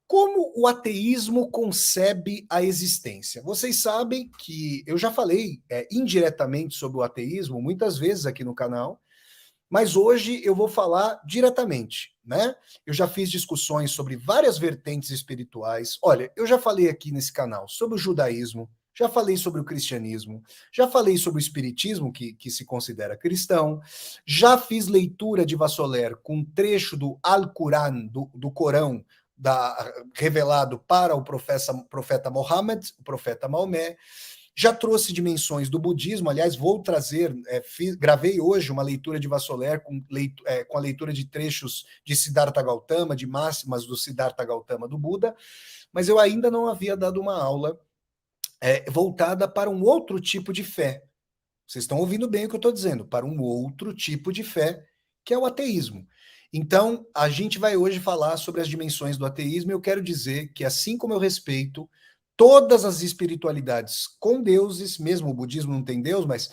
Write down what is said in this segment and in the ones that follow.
Como o ateísmo concebe a existência? Vocês sabem que eu já falei indiretamente sobre o ateísmo muitas vezes aqui no canal, mas hoje eu vou falar diretamente, né? Eu já fiz discussões sobre várias vertentes espirituais. Olha, eu já falei aqui nesse canal sobre o judaísmo, já falei sobre o cristianismo, já falei sobre o espiritismo, que se considera cristão, já fiz leitura de Vassoler com um trecho do Al-Quran, do Corão, revelado para o profeta Mohammed, o profeta Maomé. Já trouxe dimensões do budismo, aliás, vou trazer, gravei hoje uma leitura de Vassoler com a leitura de trechos de Siddhartha Gautama, de máximas do Siddhartha Gautama do Buda, mas eu ainda não havia dado uma aula voltada para um outro tipo de fé. Vocês estão ouvindo bem o que eu estou dizendo, para um outro tipo de fé, que é o ateísmo. Então, a gente vai hoje falar sobre as dimensões do ateísmo, e eu quero dizer que, assim como eu respeito todas as espiritualidades com deuses, mesmo o budismo não tem Deus, mas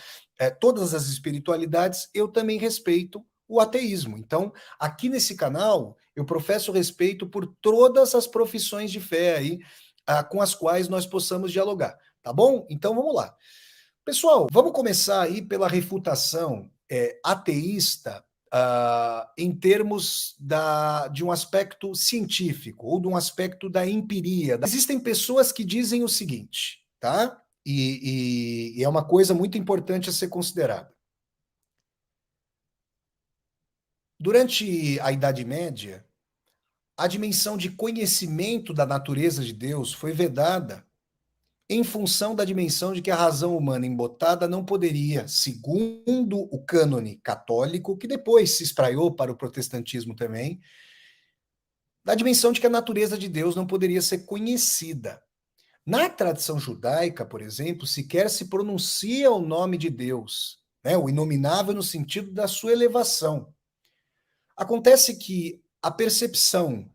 todas as espiritualidades, eu também respeito o ateísmo. Então, aqui nesse canal, eu professo respeito por todas as profissões de fé aí, com as quais nós possamos dialogar, tá bom? Então, vamos lá. Pessoal, vamos começar aí pela refutação ateísta em termos de um aspecto científico ou de um aspecto da empiria. Existem pessoas que dizem o seguinte, tá? E é uma coisa muito importante a ser considerada. Durante a Idade Média, a dimensão de conhecimento da natureza de Deus foi vedada em função da dimensão de que a razão humana embotada não poderia, segundo o cânone católico, que depois se espraiou para o protestantismo também, da dimensão de que a natureza de Deus não poderia ser conhecida. Na tradição judaica, por exemplo, sequer se pronuncia o nome de Deus, né? O inominável no sentido da sua elevação. Acontece que a percepção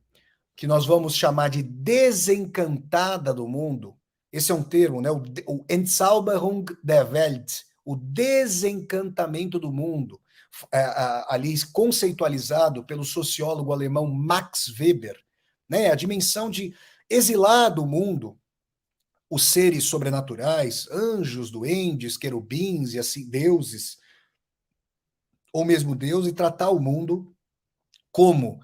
que nós vamos chamar de desencantada do mundo, esse é um termo, né? O Entzauberung der Welt, o desencantamento do mundo, ali conceitualizado pelo sociólogo alemão Max Weber, né? A dimensão de exilar do mundo os seres sobrenaturais, anjos, duendes, querubins e assim, deuses, ou mesmo Deus, e tratar o mundo como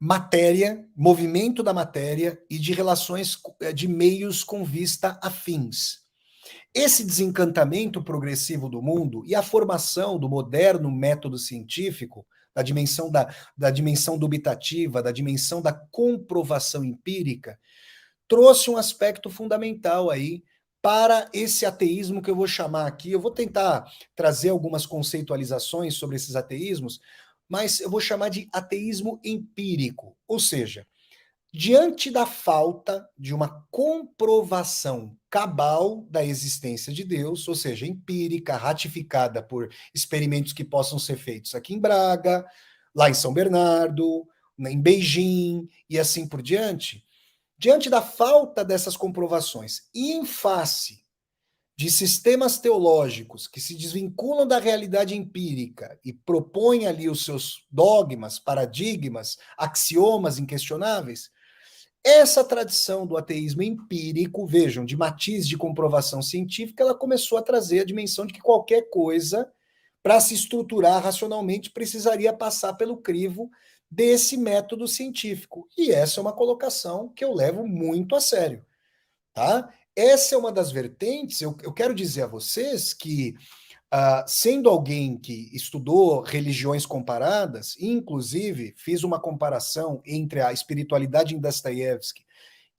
matéria, movimento da matéria e de relações de meios com vista a fins. Esse desencantamento progressivo do mundo e a formação do moderno método científico, da dimensão dubitativa, da dimensão da comprovação empírica, trouxe um aspecto fundamental aí para esse ateísmo que eu vou chamar aqui. Eu vou tentar trazer algumas conceitualizações sobre esses ateísmos, mas eu vou chamar de ateísmo empírico, ou seja, diante da falta de uma comprovação cabal da existência de Deus, ou seja, empírica, ratificada por experimentos que possam ser feitos aqui em Braga, lá em São Bernardo, em Beijing e assim por diante, diante da falta dessas comprovações e em face de sistemas teológicos que se desvinculam da realidade empírica e propõem ali os seus dogmas, paradigmas, axiomas inquestionáveis, essa tradição do ateísmo empírico, vejam, de matiz de comprovação científica, ela começou a trazer a dimensão de que qualquer coisa, para se estruturar racionalmente, precisaria passar pelo crivo desse método científico. E essa é uma colocação que eu levo muito a sério, tá? Essa é uma das vertentes. Eu quero dizer a vocês que, sendo alguém que estudou religiões comparadas, inclusive fiz uma comparação entre a espiritualidade em Dostoiévski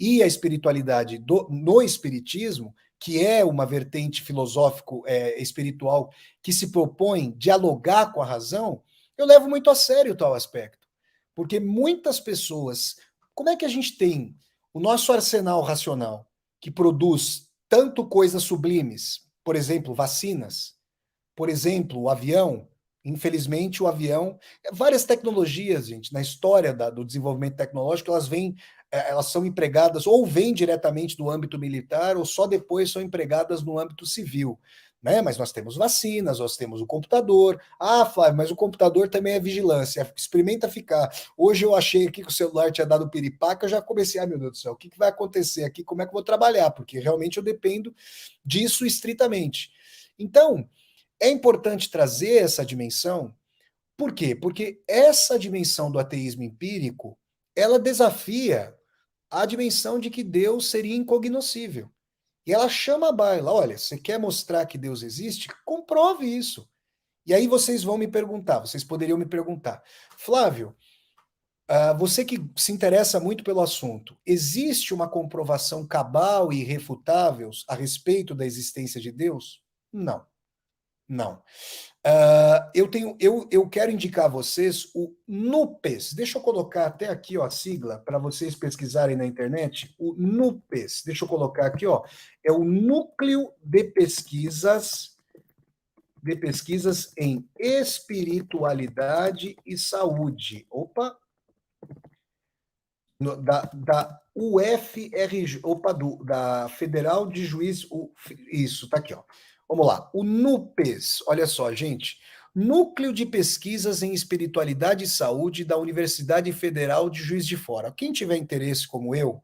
e a espiritualidade no espiritismo, que é uma vertente filosófico espiritual que se propõe dialogar com a razão, eu levo muito a sério tal aspecto. Porque muitas pessoas... Como é que a gente tem o nosso arsenal racional, que produz tanto coisas sublimes, por exemplo, vacinas, por exemplo, o avião, infelizmente o avião, várias tecnologias, gente, na história do desenvolvimento tecnológico, elas são empregadas ou vêm diretamente do âmbito militar ou só depois são empregadas no âmbito civil. né? Mas nós temos vacinas, nós temos o computador. Ah, Flávio, mas o computador também é vigilância. Experimenta ficar. Hoje eu achei aqui que o celular tinha dado piripaca, eu já comecei, meu Deus do céu, o que vai acontecer aqui? Como é que eu vou trabalhar? Porque realmente eu dependo disso estritamente. Então, é importante trazer essa dimensão. Por quê? Porque essa dimensão do ateísmo empírico, ela desafia a dimensão de que Deus seria incognoscível. E ela chama a baila, olha, você quer mostrar que Deus existe? Comprove isso. E aí vocês vão me perguntar, vocês poderiam me perguntar, Flávio, você que se interessa muito pelo assunto, existe uma comprovação cabal e irrefutável a respeito da existência de Deus? Não, não. Eu quero indicar a vocês o NUPES. Deixa eu colocar até aqui ó, a sigla para vocês pesquisarem na internet. O NUPES, deixa eu colocar aqui, ó, é o Núcleo de Pesquisas em Espiritualidade e Saúde. Opa, da UFRJ, opa, da Federal de Juiz, isso, tá aqui, ó. Vamos lá, o NUPES, olha só, gente, Núcleo de Pesquisas em Espiritualidade e Saúde da Universidade Federal de Juiz de Fora. Quem tiver interesse, como eu,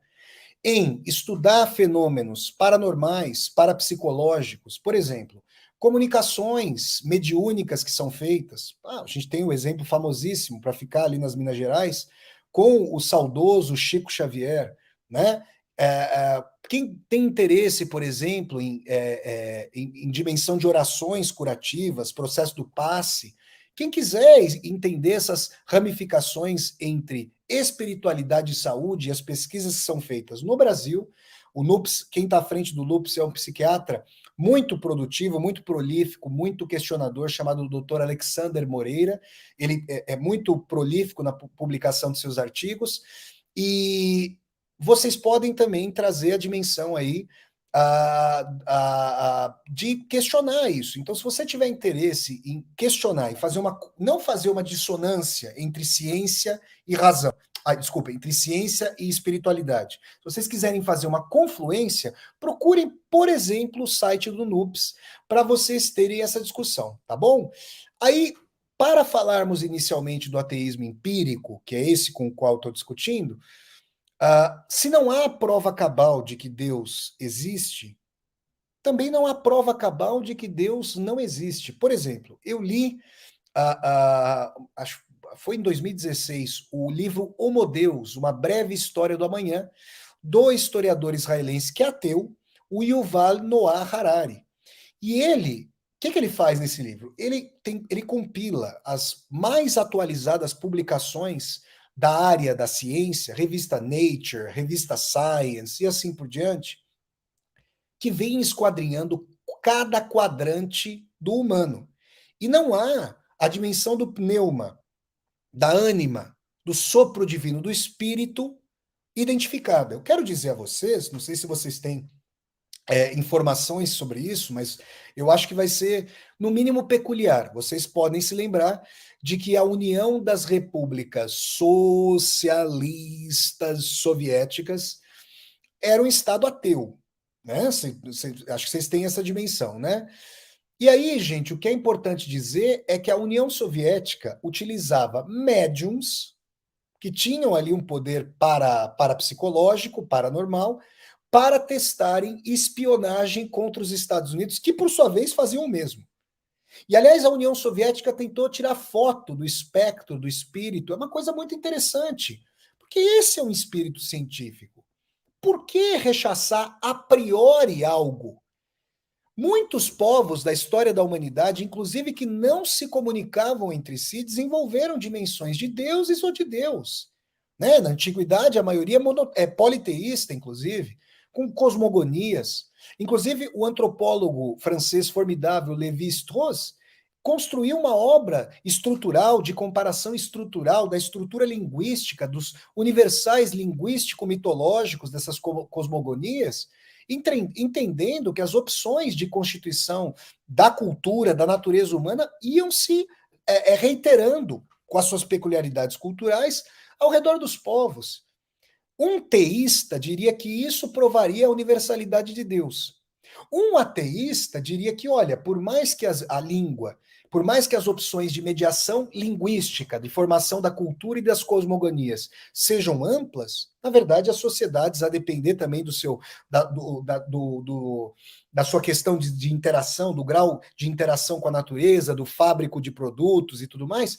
em estudar fenômenos paranormais, parapsicológicos, por exemplo, comunicações mediúnicas que são feitas. A gente tem o um exemplo famosíssimo para ficar ali nas Minas Gerais com o saudoso Chico Xavier, né? Quem tem interesse, por exemplo, em dimensão de orações curativas, processo do passe, quem quiser entender essas ramificações entre espiritualidade e saúde e as pesquisas que são feitas no Brasil, o NUPS, quem está à frente do NUPS é um psiquiatra muito produtivo, muito prolífico, muito questionador, chamado Dr. Alexander Moreira. Ele é muito prolífico na publicação de seus artigos, e vocês podem também trazer a dimensão aí de questionar isso. Então, se você tiver interesse em questionar e não fazer uma dissonância entre ciência e razão, desculpa, entre ciência e espiritualidade. Se vocês quiserem fazer uma confluência, procurem, por exemplo, o site do NUPS para vocês terem essa discussão, tá bom? Aí, para falarmos inicialmente do ateísmo empírico, que é esse com o qual estou discutindo, se não há prova cabal de que Deus existe, também não há prova cabal de que Deus não existe. Por exemplo, eu li, acho foi em 2016, o livro Homo Deus, Uma Breve História do Amanhã, do historiador israelense que é ateu, o Yuval Noah Harari. E ele, o que ele faz nesse livro? Ele compila as mais atualizadas publicações da área da ciência, revista Nature, revista Science e assim por diante, que vem esquadrinhando cada quadrante do humano. E não há a dimensão do pneuma, da ânima, do sopro divino, do espírito identificada. Eu quero dizer a vocês, não sei se vocês têm informações sobre isso, mas eu acho que vai ser, no mínimo, peculiar. Vocês podem se lembrar de que a União das Repúblicas Socialistas Soviéticas era um Estado ateu, né? Acho que vocês têm essa dimensão, né? E aí, gente, o que é importante dizer é que a União Soviética utilizava médiums que tinham ali um poder parapsicológico, paranormal, para testarem espionagem contra os Estados Unidos, que por sua vez faziam o mesmo. E aliás, a União Soviética tentou tirar foto do espectro, do espírito, é uma coisa muito interessante, porque esse é um espírito científico. Por que rechaçar a priori algo? Muitos povos da história da humanidade, inclusive que não se comunicavam entre si, desenvolveram dimensões de deuses ou de Deus. Né? Na antiguidade, a maioria é politeísta, inclusive, com cosmogonias. Inclusive, o antropólogo francês formidável Lévi-Strauss construiu uma obra estrutural, de comparação estrutural da estrutura linguística, dos universais linguístico-mitológicos dessas cosmogonias, entendendo que as opções de constituição da cultura, da natureza humana, iam se reiterando com as suas peculiaridades culturais ao redor dos povos. Um teísta diria que isso provaria a universalidade de Deus. Um ateísta diria que, olha, por mais que a língua, por mais que as opções de mediação linguística, de formação da cultura e das cosmogonias sejam amplas, na verdade, as sociedades, a depender também do seu, da sua questão de interação, do grau de interação com a natureza, do fábrico de produtos e tudo mais,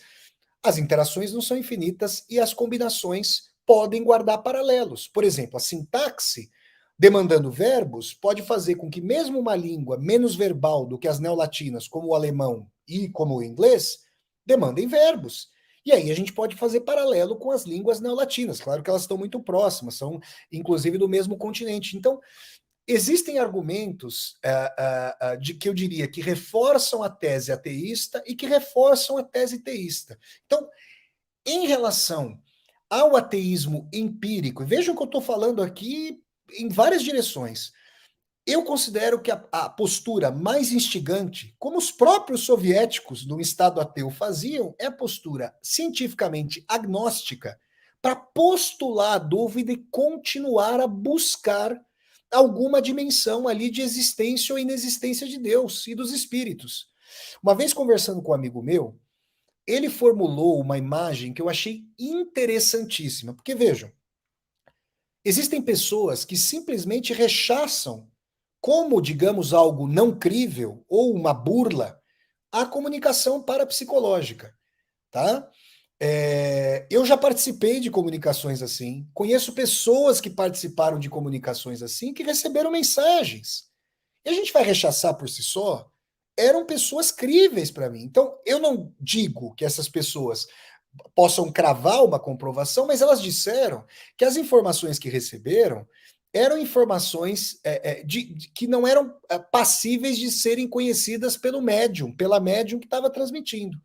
as interações não são infinitas e as combinações podem guardar paralelos. Por exemplo, a sintaxe, demandando verbos, pode fazer com que mesmo uma língua menos verbal do que as neolatinas, como o alemão e como o inglês, demandem verbos. E aí a gente pode fazer paralelo com as línguas neolatinas. Claro que elas estão muito próximas, são inclusive do mesmo continente. Então, existem argumentos de que eu diria que reforçam a tese ateísta e que reforçam a tese teísta. Então, em relação ao ateísmo empírico, vejam que eu estou falando aqui em várias direções. Eu considero que a postura mais instigante, como os próprios soviéticos do Estado ateu faziam, é a postura cientificamente agnóstica para postular a dúvida e continuar a buscar alguma dimensão ali de existência ou inexistência de Deus e dos espíritos. Uma vez conversando com um amigo meu, ele formulou uma imagem que eu achei interessantíssima, porque vejam, existem pessoas que simplesmente rechaçam como, digamos, algo não crível ou uma burla a comunicação parapsicológica, tá? Eu já participei de comunicações assim, conheço pessoas que participaram de comunicações assim que receberam mensagens. E a gente vai rechaçar por si só? Eram pessoas críveis para mim. Então, eu não digo que essas pessoas possam cravar uma comprovação, mas elas disseram que as informações que receberam eram informações que não eram passíveis de serem conhecidas pelo médium, pela médium que estava transmitindo.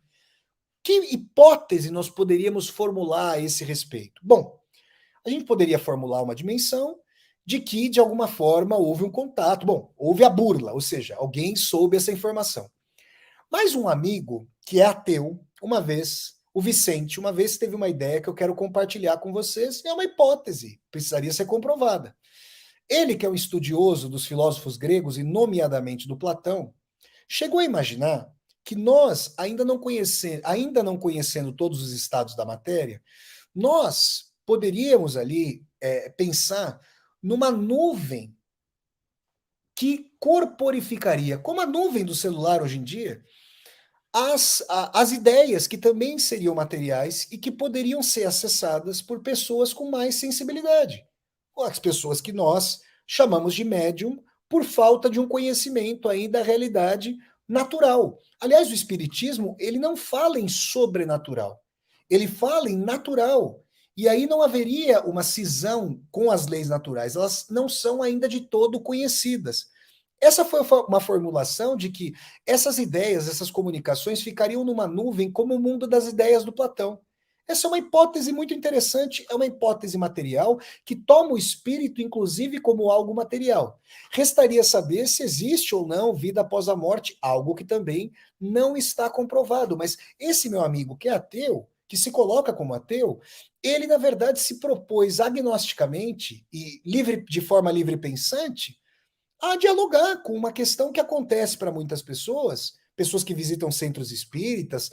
Que hipótese nós poderíamos formular a esse respeito? Bom, a gente poderia formular uma dimensão de que, de alguma forma, houve um contato. Bom, houve a burla, ou seja, alguém soube essa informação. Mas um amigo que é ateu, uma vez, o Vicente, uma vez teve uma ideia que eu quero compartilhar com vocês, é uma hipótese, precisaria ser comprovada. Ele, que é um estudioso dos filósofos gregos e nomeadamente do Platão, chegou a imaginar que nós, ainda não conhecendo todos os estados da matéria, nós poderíamos ali pensar numa nuvem que corporificaria, como a nuvem do celular hoje em dia, as ideias que também seriam materiais e que poderiam ser acessadas por pessoas com mais sensibilidade. As pessoas que nós chamamos de médium por falta de um conhecimento aí da realidade natural. Aliás, o espiritismo, ele não fala em sobrenatural. Ele fala em natural. E aí não haveria uma cisão com as leis naturais. Elas não são ainda de todo conhecidas. Essa foi uma formulação de que essas ideias, essas comunicações ficariam numa nuvem como o mundo das ideias do Platão. Essa é uma hipótese muito interessante, é uma hipótese material que toma o espírito, inclusive, como algo material. Restaria saber se existe ou não vida após a morte, algo que também não está comprovado. Mas esse meu amigo que é ateu, que se coloca como ateu, ele, na verdade, se propôs agnosticamente e de forma livre pensante a dialogar com uma questão que acontece para muitas pessoas, pessoas que visitam centros espíritas,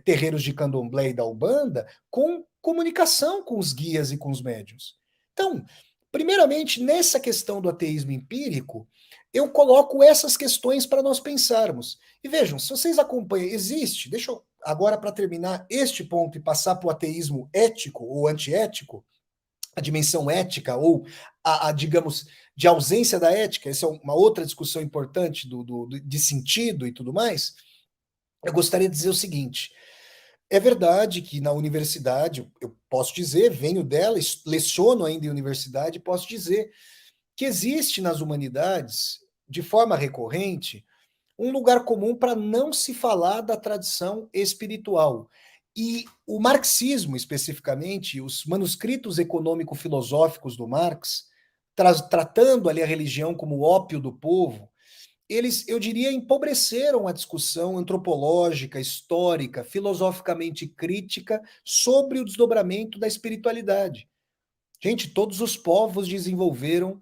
terreiros de candomblé e da Umbanda, com comunicação com os guias e com os médiuns. Então, primeiramente, nessa questão do ateísmo empírico, eu coloco essas questões para nós pensarmos. E vejam, se vocês acompanham, existe, deixa eu agora para terminar este ponto e passar para o ateísmo ético ou antiético, a dimensão ética ou digamos, de ausência da ética, essa é uma outra discussão importante de sentido e tudo mais, eu gostaria de dizer o seguinte, é verdade que na universidade, eu posso dizer, venho dela, leciono ainda em universidade, posso dizer que existe nas humanidades, de forma recorrente, um lugar comum para não se falar da tradição espiritual. E o marxismo, especificamente, os manuscritos econômico-filosóficos do Marx, tratando ali a religião como ópio do povo, eles, eu diria, empobreceram a discussão antropológica, histórica, filosoficamente crítica sobre o desdobramento da espiritualidade. Gente, todos os povos desenvolveram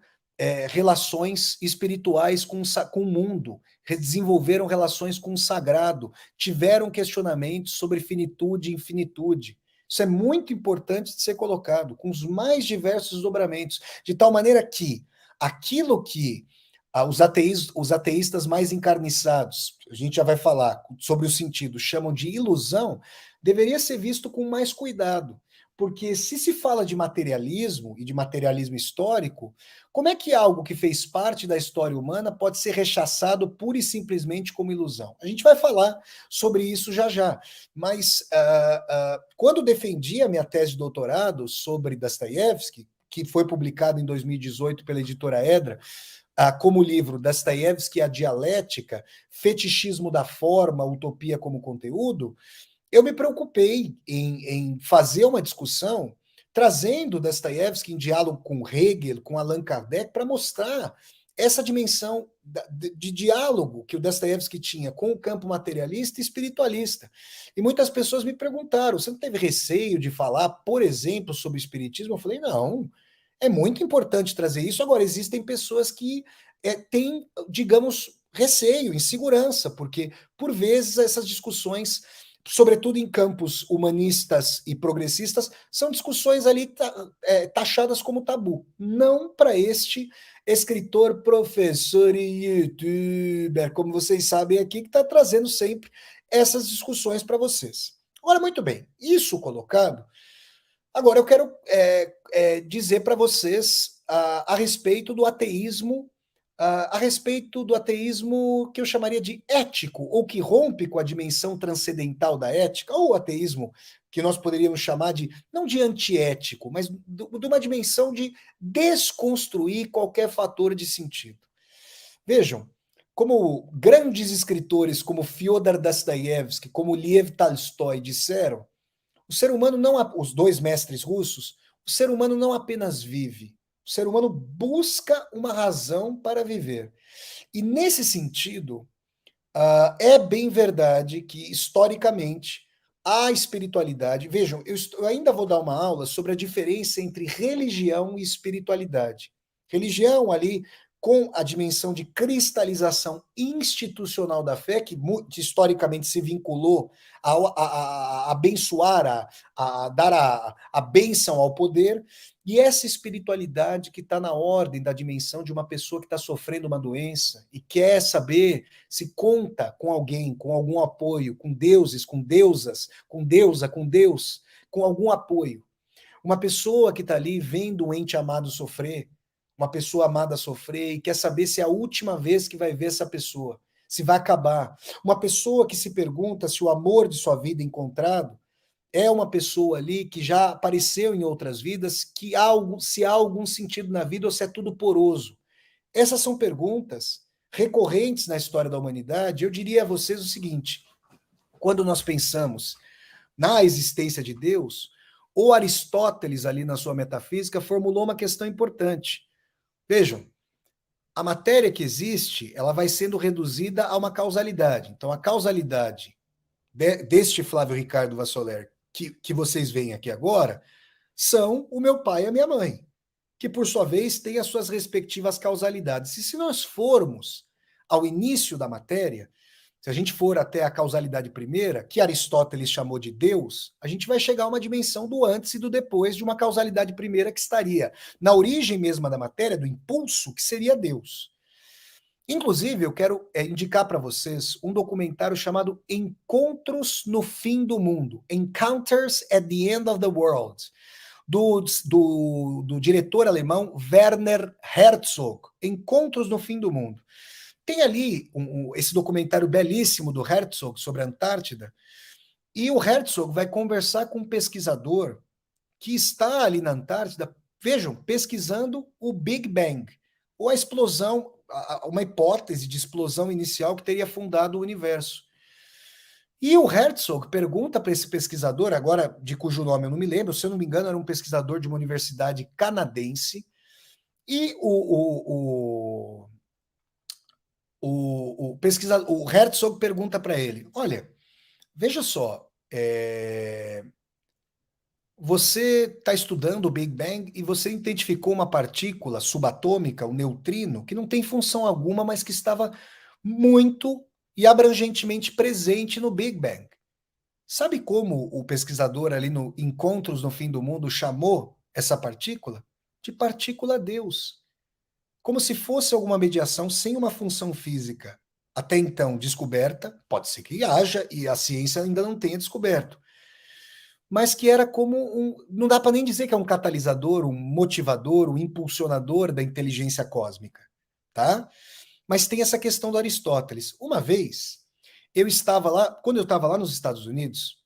relações espirituais com o mundo, desenvolveram relações com o sagrado, tiveram questionamentos sobre finitude e infinitude. Isso é muito importante de ser colocado, com os mais diversos dobramentos, de tal maneira que aquilo que os ateístas mais encarniçados, a gente já vai falar sobre o sentido, chamam de ilusão, deveria ser visto com mais cuidado. Porque se fala de materialismo e de materialismo histórico, como é que algo que fez parte da história humana pode ser rechaçado pura e simplesmente como ilusão? A gente vai falar sobre isso já já. Mas quando defendi a minha tese de doutorado sobre Dostoiévski, que foi publicada em 2018 pela editora Edra, como livro Dostoiévski, A Dialética, Fetichismo da Forma, Utopia como Conteúdo, eu me preocupei em fazer uma discussão trazendo Dostoiévski em diálogo com Hegel, com Allan Kardec, para mostrar essa dimensão de diálogo que o Dostoiévski tinha com o campo materialista e espiritualista. E muitas pessoas me perguntaram, você não teve receio de falar, por exemplo, sobre o espiritismo? Eu falei, não, é muito importante trazer isso. Agora, existem pessoas que têm, digamos, receio, insegurança, porque, por vezes, essas discussões, sobretudo em campos humanistas e progressistas, são discussões ali taxadas como tabu. Não para este escritor, professor e youtuber, como vocês sabem aqui, que está trazendo sempre essas discussões para vocês. Agora, muito bem, isso colocado, agora eu quero dizer para vocês a respeito do ateísmo, a respeito do ateísmo que eu chamaria de ético, ou que rompe com a dimensão transcendental da ética, ou ateísmo que nós poderíamos chamar de, não de antiético, mas de uma dimensão de desconstruir qualquer fator de sentido. Vejam, como grandes escritores como Fyodor Dostoiévski, como Lev Tolstói disseram, o ser humano não, os dois mestres russos, o ser humano não apenas vive, o ser humano busca uma razão para viver. E nesse sentido, é bem verdade que, historicamente, a espiritualidade. Vejam, eu ainda vou dar uma aula sobre a diferença entre religião e espiritualidade. Religião, ali, com a dimensão de cristalização institucional da fé, que historicamente se vinculou a abençoar, a dar a bênção ao poder, e essa espiritualidade que está na ordem da dimensão de uma pessoa que está sofrendo uma doença e quer saber se conta com alguém, com algum apoio, com deuses, com deusas, com deusa, com Deus, com algum apoio. Uma pessoa que está ali vendo um ente amado sofrer, uma pessoa amada sofrer e quer saber se é a última vez que vai ver essa pessoa, se vai acabar. Uma pessoa que se pergunta se o amor de sua vida encontrado é uma pessoa ali que já apareceu em outras vidas, que se há algum sentido na vida ou se é tudo poroso. Essas são perguntas recorrentes na história da humanidade. Eu diria a vocês o seguinte: quando nós pensamos na existência de Deus, o Aristóteles, ali na sua metafísica, formulou uma questão importante. Vejam, a matéria que existe, ela vai sendo reduzida a uma causalidade. Então, a causalidade deste Flávio Ricardo Vassoler, que vocês veem aqui agora, são o meu pai e a minha mãe, que por sua vez têm as suas respectivas causalidades. E se nós formos ao início da matéria, se a gente for até a causalidade primeira, que Aristóteles chamou de Deus, a gente vai chegar a uma dimensão do antes e do depois de uma causalidade primeira que estaria na origem mesma da matéria, do impulso, que seria Deus. Inclusive, eu quero indicar para vocês um documentário chamado Encontros no Fim do Mundo, Encounters at the End of the World, do diretor alemão Werner Herzog, Encontros no Fim do Mundo. Tem ali esse documentário belíssimo do Herzog sobre a Antártida, e o Herzog vai conversar com um pesquisador que está ali na Antártida, vejam, pesquisando o Big Bang, ou a explosão, uma hipótese de explosão inicial que teria fundado o universo. E o Herzog pergunta para esse pesquisador, agora de cujo nome eu não me lembro, se eu não me engano, era um pesquisador de uma universidade canadense, e o Herzog pergunta para ele: olha, veja só, Você está estudando o Big Bang e você identificou uma partícula subatômica, o neutrino, que não tem função alguma, mas que estava muito e abrangentemente presente no Big Bang. Sabe como o pesquisador ali no Encontros no Fim do Mundo chamou essa partícula? De partícula Deus. Como se fosse alguma mediação sem uma função física até então descoberta, pode ser que haja e a ciência ainda não tenha descoberto, mas que era como não dá para nem dizer que é um catalisador, um motivador, um impulsionador da inteligência cósmica, tá? Mas tem essa questão do Aristóteles. Uma vez, eu estava lá, quando eu estava lá nos Estados Unidos,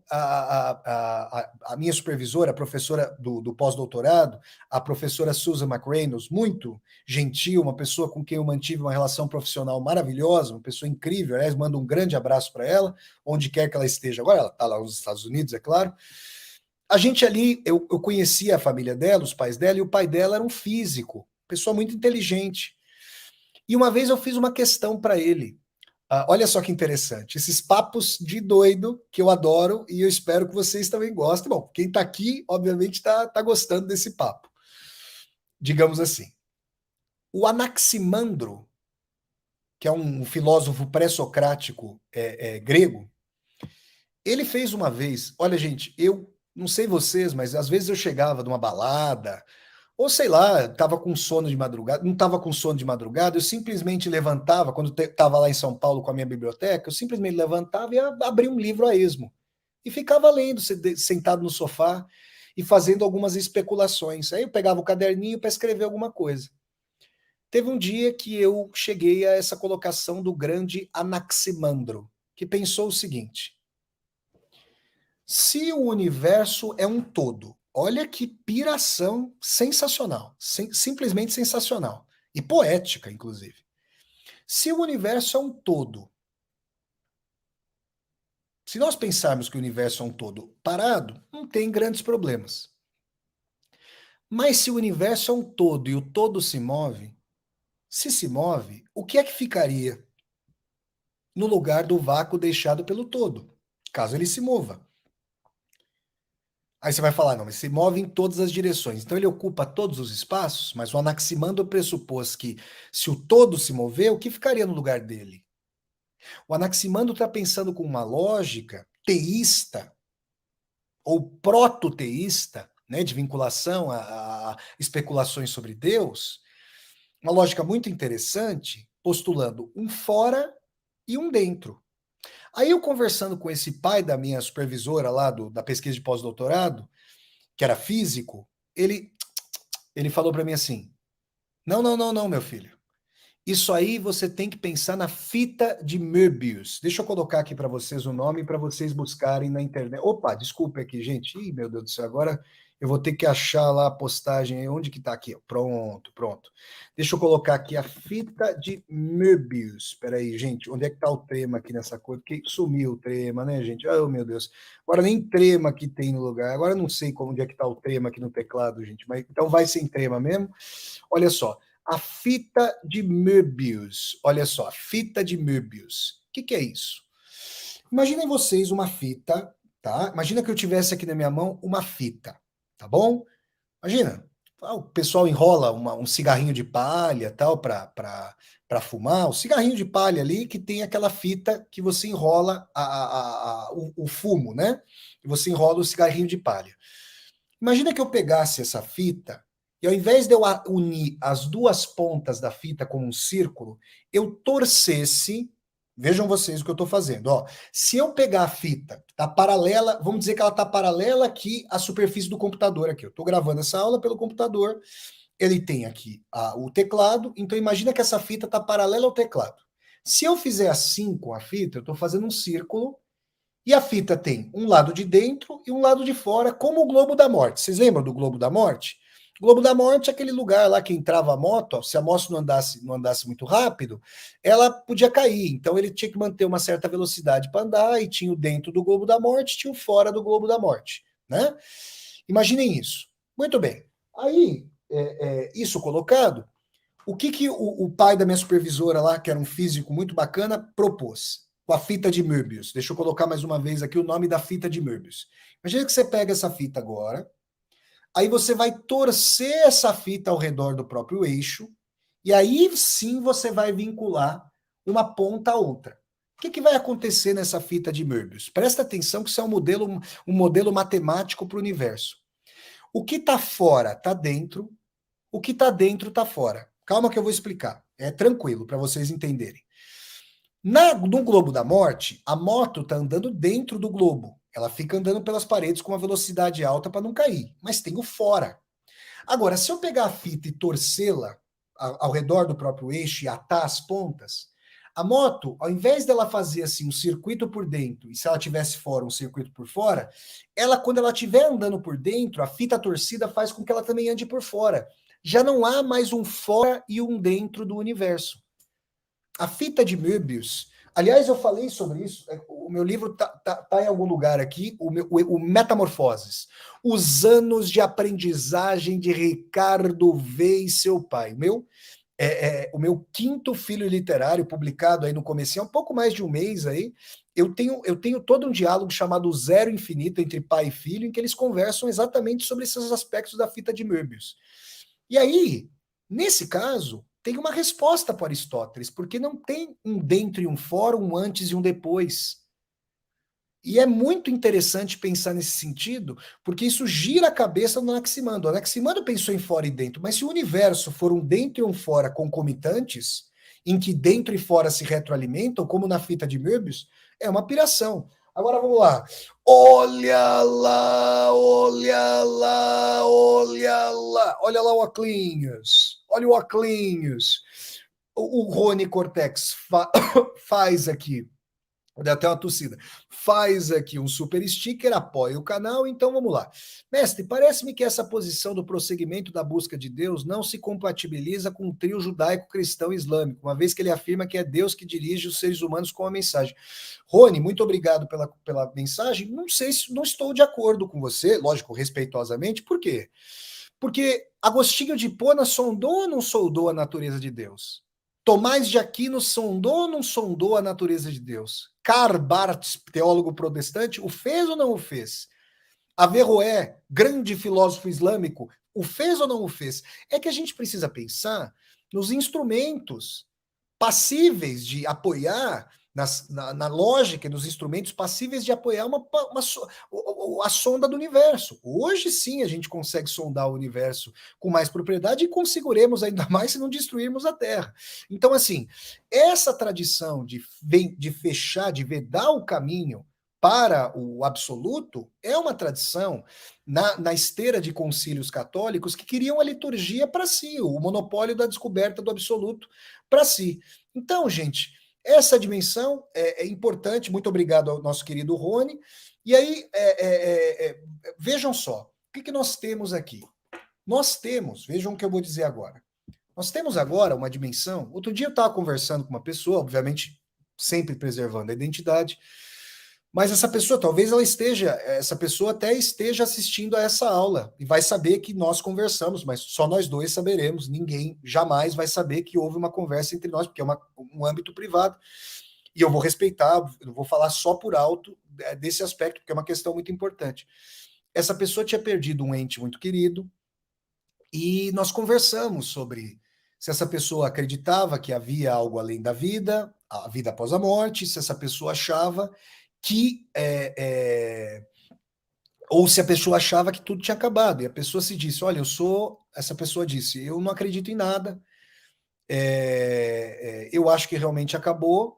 a minha supervisora, a professora do pós-doutorado, a professora Susan McReynolds, muito gentil, uma pessoa com quem eu mantive uma relação profissional maravilhosa, uma pessoa incrível, aliás, mando um grande abraço para ela, onde quer que ela esteja agora, ela está lá nos Estados Unidos, é claro. A gente ali, eu conhecia a família dela, os pais dela, e o pai dela era um físico, pessoa muito inteligente. E uma vez eu fiz uma questão para ele. Olha só que interessante, esses papos de doido que eu adoro e eu espero que vocês também gostem. Bom, quem está aqui, obviamente, está gostando desse papo. Digamos assim. O Anaximandro, que é um filósofo pré-socrático grego, ele fez uma vez. Olha, gente, eu não sei vocês, mas às vezes eu chegava de uma balada, ou sei lá, estava com sono de madrugada, não estava com sono de madrugada, eu simplesmente levantava, quando estava lá em São Paulo com a minha biblioteca, eu simplesmente levantava e abria um livro a esmo. E ficava lendo, sentado no sofá e fazendo algumas especulações. Aí eu pegava o caderninho para escrever alguma coisa. Teve um dia que eu cheguei a essa colocação do grande Anaximandro, que pensou o seguinte: se o universo é um todo, olha que piração sensacional, simplesmente sensacional e poética, inclusive. Se o universo é um todo, se nós pensarmos que o universo é um todo parado, não tem grandes problemas. Mas se o universo é um todo e o todo se move, o que é que ficaria no lugar do vácuo deixado pelo todo, caso ele se mova? Aí você vai falar, não, mas se move em todas as direções. Então ele ocupa todos os espaços, mas o Anaximandro pressupôs que se o todo se mover, o que ficaria no lugar dele? O Anaximandro está pensando com uma lógica teísta ou proto-teísta, né, de vinculação a especulações sobre Deus, uma lógica muito interessante, postulando um fora e um dentro. Aí eu conversando com esse pai da minha supervisora lá da pesquisa de pós-doutorado, que era físico, ele falou para mim assim: não, não, não, não, meu filho. Isso aí você tem que pensar na fita de Möbius. Deixa eu colocar aqui para vocês o nome para vocês buscarem na internet. Opa, desculpa aqui, gente. Ih, meu Deus do céu, agora eu vou ter que achar lá a postagem. Onde que tá aqui? Pronto, pronto. Deixa eu colocar aqui a fita de Möbius. Espera aí, gente. Onde é que tá o trema aqui nessa coisa? Porque sumiu o trema, né, gente? Oh, meu Deus. Agora nem trema aqui tem no lugar. Agora eu não sei onde é que tá o trema aqui no teclado, gente. Mas então vai sem trema mesmo. Olha só. A fita de Möbius. Olha só, fita de Möbius. O que é isso? Imaginem vocês uma fita, tá? Imagina que eu tivesse aqui na minha mão uma fita, tá bom? Imagina, o pessoal enrola um cigarrinho de palha, tal, para fumar. O cigarrinho de palha ali que tem aquela fita que você enrola o fumo, né? E você enrola o cigarrinho de palha. Imagina que eu pegasse essa fita e ao invés de eu unir as duas pontas da fita como um círculo, eu torcesse. Vejam vocês o que eu estou fazendo. Ó, se eu pegar a fita, tá paralela, vamos dizer que ela está paralela aqui à superfície do computador. Aqui, eu estou gravando essa aula pelo computador. Ele tem aqui o teclado. Então imagina que essa fita está paralela ao teclado. Se eu fizer assim com a fita, eu estou fazendo um círculo e a fita tem um lado de dentro e um lado de fora, como o Globo da Morte. Vocês lembram do Globo da Morte? O Globo da Morte é aquele lugar lá que entrava a moto, ó, se a moto não andasse muito rápido, ela podia cair. Então ele tinha que manter uma certa velocidade para andar, e tinha o dentro do Globo da Morte, tinha o fora do Globo da Morte. Né? Imaginem isso. Muito bem. Aí, isso colocado, o que o pai da minha supervisora lá, que era um físico muito bacana, propôs? com a fita de Möbius. Deixa eu colocar mais uma vez aqui o nome da fita de Möbius. Imagina que você pega essa fita agora, aí você vai torcer essa fita ao redor do próprio eixo, e aí sim você vai vincular uma ponta a outra. O que vai acontecer nessa fita de Möbius? Presta atenção que isso é um modelo matemático para o universo. O que está fora está dentro, o que está dentro está fora. Calma que eu vou explicar. É tranquilo para vocês entenderem. No globo da morte, a moto está andando dentro do globo. Ela fica andando pelas paredes com uma velocidade alta para não cair. Mas tem o fora. Agora, se eu pegar a fita e torcê-la ao redor do próprio eixo e atar as pontas, a moto, ao invés dela fazer assim um circuito por dentro, e se ela tivesse fora, um circuito por fora, ela, quando ela estiver andando por dentro, a fita torcida faz com que ela também ande por fora. Já não há mais um fora e um dentro do universo. A fita de Möbius, aliás, eu falei sobre isso, o meu livro tá em algum lugar aqui, o Metamorfoses, os anos de aprendizagem de Ricardo V e seu pai. O meu quinto filho literário, publicado aí no comecinho, há um pouco mais de um mês aí, eu tenho todo um diálogo chamado Zero Infinito entre pai e filho, em que eles conversam exatamente sobre esses aspectos da fita de Möbius. E aí, nesse caso, tem uma resposta para Aristóteles, porque não tem um dentro e um fora, um antes e um depois. E é muito interessante pensar nesse sentido, porque isso gira a cabeça do Anaximandro. O Anaximandro pensou em fora e dentro, mas se o universo for um dentro e um fora concomitantes, em que dentro e fora se retroalimentam, como na fita de Möbius, é uma piração. Agora vamos lá. Olha lá, olha lá, olha lá. Olha lá o Aclinhos. Olha o Aclinhos. O Rony Cortex faz aqui. Deu até uma tossida. Faz aqui um super sticker, apoia o canal, então vamos lá. Mestre, parece-me que essa posição do prosseguimento da busca de Deus não se compatibiliza com o trio judaico-cristão islâmico, uma vez que ele afirma que é Deus que dirige os seres humanos com a mensagem. Rony, muito obrigado pela mensagem. Não sei se não estou de acordo com você, lógico, respeitosamente, por quê? Porque Agostinho de Hipona sondou ou não sondou a natureza de Deus? Tomás de Aquino sondou ou não sondou a natureza de Deus? Karl Barth, teólogo protestante, o fez ou não o fez? Averroé, grande filósofo islâmico, o fez ou não o fez? É que a gente precisa pensar nos instrumentos passíveis de apoiar, na lógica e nos instrumentos passíveis de apoiar a sonda do universo. Hoje sim a gente consegue sondar o universo com mais propriedade e conseguiremos ainda mais se não destruirmos a Terra. Então, assim, essa tradição de fechar, de vedar o caminho para o absoluto é uma tradição na esteira de concílios católicos que queriam a liturgia para si, o monopólio da descoberta do absoluto para si. Então, gente, essa dimensão é importante. Muito obrigado ao nosso querido Rony. E aí, vejam só, o que nós temos aqui? Nós temos, vejam o que eu vou dizer agora. Nós temos agora uma dimensão. Outro dia eu estava conversando com uma pessoa, obviamente, sempre preservando a identidade. Mas essa pessoa até esteja assistindo a essa aula e vai saber que nós conversamos, mas só nós dois saberemos. Ninguém jamais vai saber que houve uma conversa entre nós, porque é um âmbito privado. E eu vou respeitar, eu vou falar só por alto desse aspecto, porque é uma questão muito importante. Essa pessoa tinha perdido um ente muito querido e nós conversamos sobre se essa pessoa acreditava que havia algo além da vida, a vida após a morte, se essa pessoa achava que ou se a pessoa achava que tudo tinha acabado, e a pessoa se disse, olha, essa pessoa disse, eu não acredito em nada, eu acho que realmente acabou,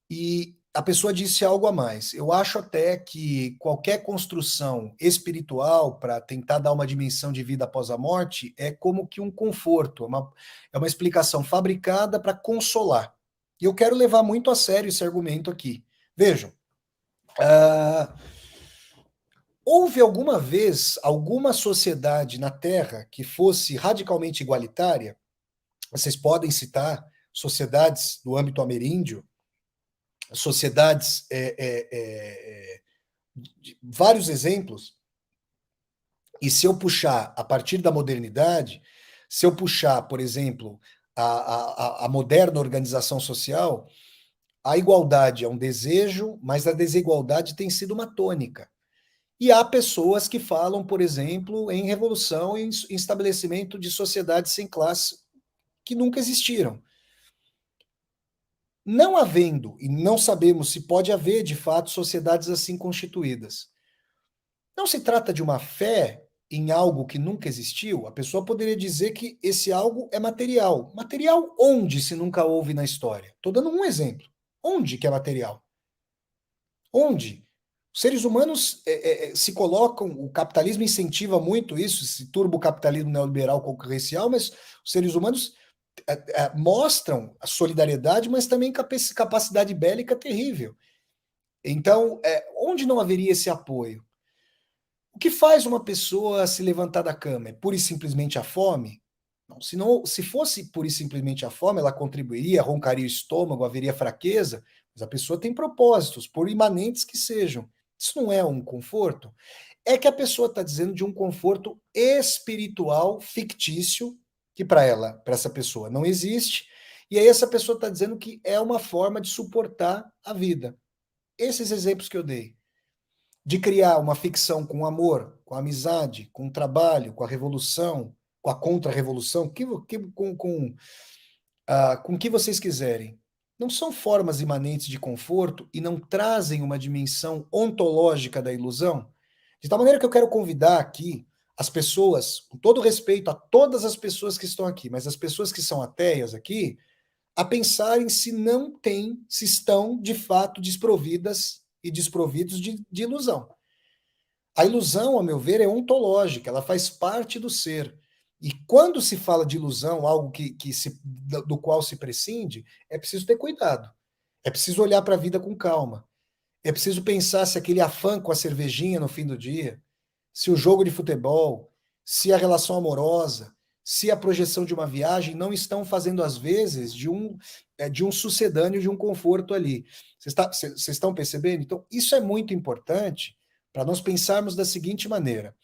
e a pessoa disse algo a mais, eu acho até que qualquer construção espiritual para tentar dar uma dimensão de vida após a morte é como que um conforto, é uma explicação fabricada para consolar, e eu quero levar muito a sério esse argumento aqui. Vejam, houve alguma vez alguma sociedade na Terra que fosse radicalmente igualitária? Vocês podem citar sociedades do âmbito ameríndio, sociedades, vários exemplos. E se eu puxar a partir da modernidade, se eu puxar, por exemplo, a moderna organização social, A igualdade é um desejo, mas a desigualdade tem sido uma tônica. E há pessoas que falam, por exemplo, em revolução e em estabelecimento de sociedades sem classe que nunca existiram. Não havendo, e não sabemos se pode haver, de fato, sociedades assim constituídas. Não se trata de uma fé em algo que nunca existiu. A pessoa poderia dizer que esse algo é material. Material onde se nunca houve na história? Estou dando um exemplo. Onde que é material? Onde? Os seres humanos se colocam, o capitalismo incentiva muito isso, esse turbocapitalismo neoliberal concorrencial, mas os seres humanos mostram a solidariedade, mas também capacidade bélica terrível. Então, onde não haveria esse apoio? O que faz uma pessoa se levantar da cama? É pura e simplesmente a fome? Não, se fosse pura e simplesmente a fome, ela contribuiria, roncaria o estômago, haveria fraqueza, mas a pessoa tem propósitos, por imanentes que sejam. Isso não é um conforto? É que a pessoa está dizendo de um conforto espiritual fictício, que para ela, para essa pessoa, não existe, e aí essa pessoa está dizendo que é uma forma de suportar a vida. Esses exemplos que eu dei de criar uma ficção com amor, com amizade, com trabalho, com a revolução, com a contra-revolução, com o que vocês quiserem. Não são formas imanentes de conforto e não trazem uma dimensão ontológica da ilusão? De tal maneira que eu quero convidar aqui as pessoas, com todo respeito a todas as pessoas que estão aqui, mas as pessoas que são ateias aqui, a pensarem se não têm, se estão de fato desprovidas e desprovidos de ilusão. A ilusão, ao meu ver, é ontológica, ela faz parte do ser. E quando se fala de ilusão, algo do qual se prescinde, é preciso ter cuidado. É preciso olhar para a vida com calma. É preciso pensar se aquele afã com a cervejinha no fim do dia, se o jogo de futebol, se a relação amorosa, se a projeção de uma viagem não estão fazendo, às vezes, de um sucedâneo, de um conforto ali. Vocês estão percebendo? Então, isso é muito importante para nós pensarmos da seguinte maneira: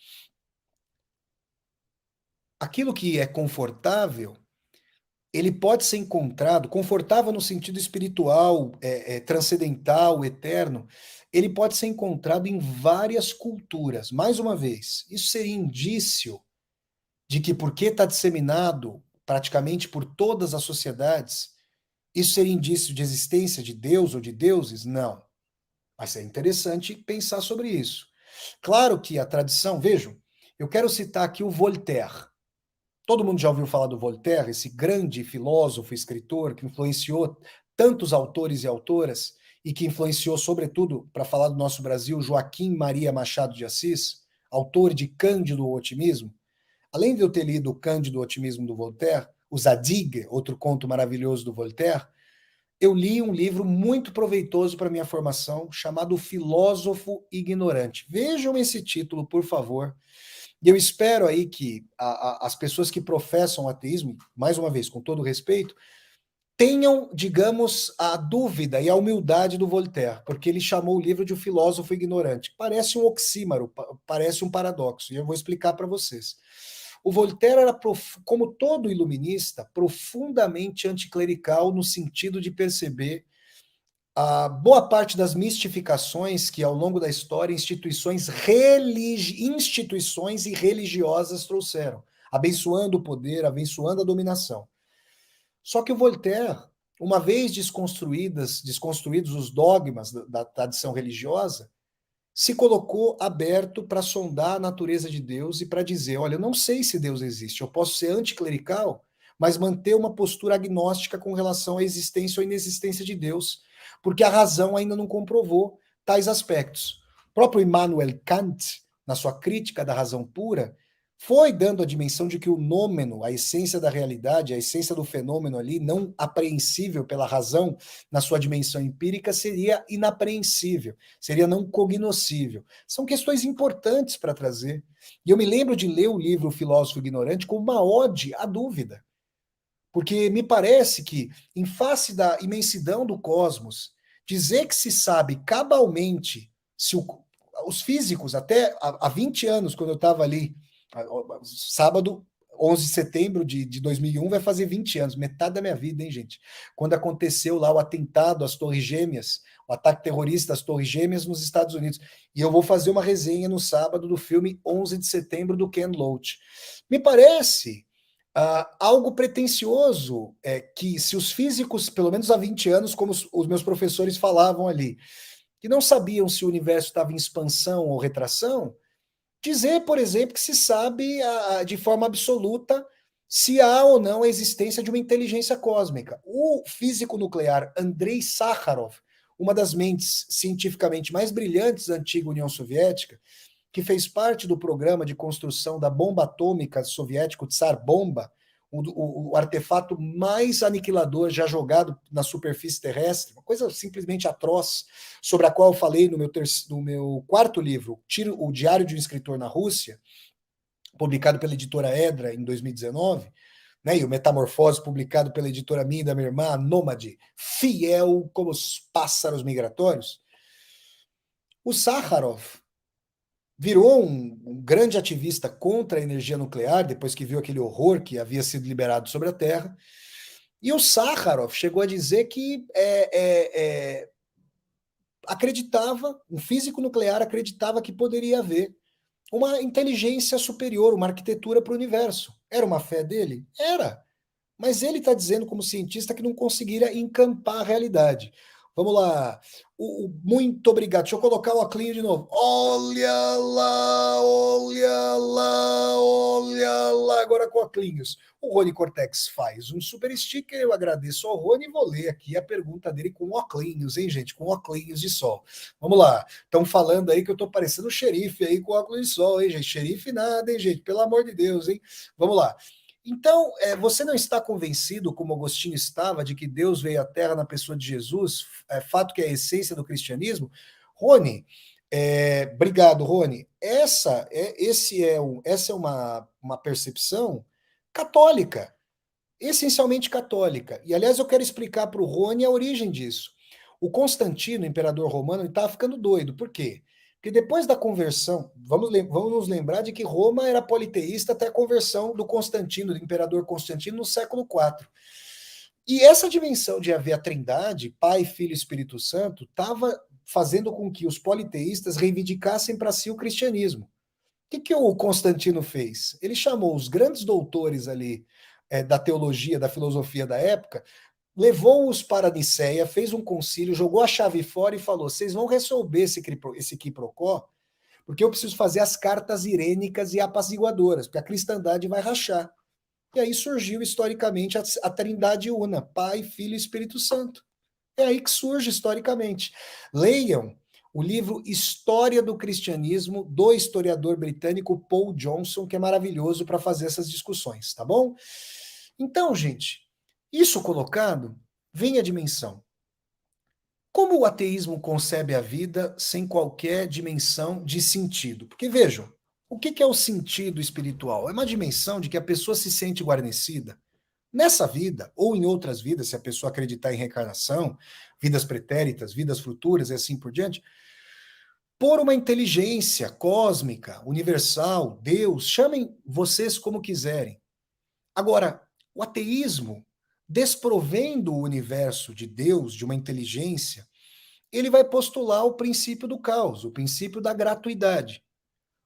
aquilo que é confortável, ele pode ser encontrado, confortável no sentido espiritual, transcendental, eterno, ele pode ser encontrado em várias culturas. Mais uma vez, isso seria indício de que, porque está disseminado praticamente por todas as sociedades, isso seria indício de existência de Deus ou de deuses? Não. Mas é interessante pensar sobre isso. Claro que a tradição, vejam, eu quero citar aqui o Voltaire. Todo mundo já ouviu falar do Voltaire, esse grande filósofo, escritor que influenciou tantos autores e autoras e que influenciou, sobretudo, para falar do nosso Brasil, Joaquim Maria Machado de Assis, autor de Cândido Otimismo. Além de eu ter lido o Cândido Otimismo do Voltaire, o Zadig, outro conto maravilhoso do Voltaire, eu li um livro muito proveitoso para minha formação, chamado O Filósofo Ignorante. Vejam esse título, por favor. E eu espero aí que as pessoas que professam o ateísmo, mais uma vez, com todo respeito, tenham, digamos, a dúvida e a humildade do Voltaire, porque ele chamou o livro de O Filósofo Ignorante. Parece um oxímoro, parece um paradoxo, e eu vou explicar para vocês. O Voltaire era, como todo iluminista, profundamente anticlerical no sentido de perceber a boa parte das mistificações que, ao longo da história, instituições e religiosas trouxeram, abençoando o poder, abençoando a dominação. Só que o Voltaire, uma vez desconstruídos os dogmas da tradição religiosa, se colocou aberto para sondar a natureza de Deus e para dizer: olha, eu não sei se Deus existe, eu posso ser anticlerical, mas manter uma postura agnóstica com relação à existência ou inexistência de Deus, porque a razão ainda não comprovou tais aspectos. O próprio Immanuel Kant, na sua crítica da razão pura, foi dando a dimensão de que o nômeno, a essência da realidade, a essência do fenômeno ali, não apreensível pela razão na sua dimensão empírica, seria inapreensível, seria não cognoscível. São questões importantes para trazer. E eu me lembro de ler o livro O Filósofo Ignorante como uma ode à dúvida. Porque me parece que, em face da imensidão do cosmos, dizer que se sabe cabalmente se os físicos, até há 20 anos, quando eu estava ali, sábado, 11 de setembro de 2001 vai fazer 20 anos, metade da minha vida, hein, gente? Quando aconteceu lá o atentado às Torres Gêmeas, o ataque terrorista às Torres Gêmeas nos Estados Unidos. E eu vou fazer uma resenha no sábado do filme 11 de setembro do Ken Loach. Me parece algo pretensioso, que se os físicos, pelo menos há 20 anos, como os meus professores falavam ali, que não sabiam se o universo estava em expansão ou retração, dizer, por exemplo, que se sabe de forma absoluta se há ou não a existência de uma inteligência cósmica. O físico nuclear Andrei Sakharov, uma das mentes cientificamente mais brilhantes da antiga União Soviética, que fez parte do programa de construção da bomba atômica soviética, o Tsar Bomba, o artefato mais aniquilador já jogado na superfície terrestre, uma coisa simplesmente atroz, sobre a qual eu falei no meu quarto livro, O Diário de um Escritor na Rússia, publicado pela editora Edra em 2019, né, e o Metamorfose, publicado pela editora minha e da minha irmã, a Nômade, fiel como os pássaros migratórios. O Sakharov virou um grande ativista contra a energia nuclear, depois que viu aquele horror que havia sido liberado sobre a Terra. E o Sakharov chegou a dizer que acreditava, um físico nuclear acreditava que poderia haver uma inteligência superior, uma arquitetura para o universo. Era uma fé dele? Era. Mas ele está dizendo, como cientista, que não conseguiria encampar a realidade. Vamos lá. Muito obrigado. Deixa eu colocar o Oclinho de novo. Olha lá, olha lá, olha lá. Agora com Oclinhos. O Rony Cortex faz um super sticker. Eu agradeço ao Rony e vou ler aqui a pergunta dele com Oclinhos, hein, gente? Com Oclinhos de sol. Vamos lá. Estão falando aí que eu estou parecendo xerife aí com óculos de sol, hein, gente? Xerife nada, hein, gente? Pelo amor de Deus, hein? Vamos lá. Então, você não está convencido, como Agostinho estava, de que Deus veio à Terra na pessoa de Jesus, fato que é a essência do cristianismo? Rony, obrigado, Rony. Essa é uma percepção católica, essencialmente católica. E, aliás, eu quero explicar para o Rony a origem disso. O Constantino, imperador romano, ele estava ficando doido. Por quê? Porque depois da conversão, vamos nos lembrar de que Roma era politeísta até a conversão do Constantino, do imperador Constantino, no século IV. E essa dimensão de haver a Trindade, Pai, Filho e Espírito Santo, estava fazendo com que os politeístas reivindicassem para si o cristianismo. O que o Constantino fez? Ele chamou os grandes doutores ali da teologia, da filosofia da época, levou-os para Niceia, fez um concílio, jogou a chave fora e falou: vocês vão resolver esse quiprocó, porque eu preciso fazer as cartas irênicas e apaziguadoras, porque a cristandade vai rachar. E aí surgiu historicamente a Trindade Una, Pai, Filho e Espírito Santo. É aí que surge historicamente. Leiam o livro História do Cristianismo, do historiador britânico Paul Johnson, que é maravilhoso para fazer essas discussões, tá bom? Então, gente, isso colocado, vem a dimensão. Como o ateísmo concebe a vida sem qualquer dimensão de sentido? Porque vejam, o que é o sentido espiritual? É uma dimensão de que a pessoa se sente guarnecida nessa vida, ou em outras vidas, se a pessoa acreditar em reencarnação, vidas pretéritas, vidas futuras e assim por diante, por uma inteligência cósmica, universal, Deus, chamem vocês como quiserem. Agora, o ateísmo, desprovendo o universo de Deus, de uma inteligência, ele vai postular o princípio do caos, o princípio da gratuidade.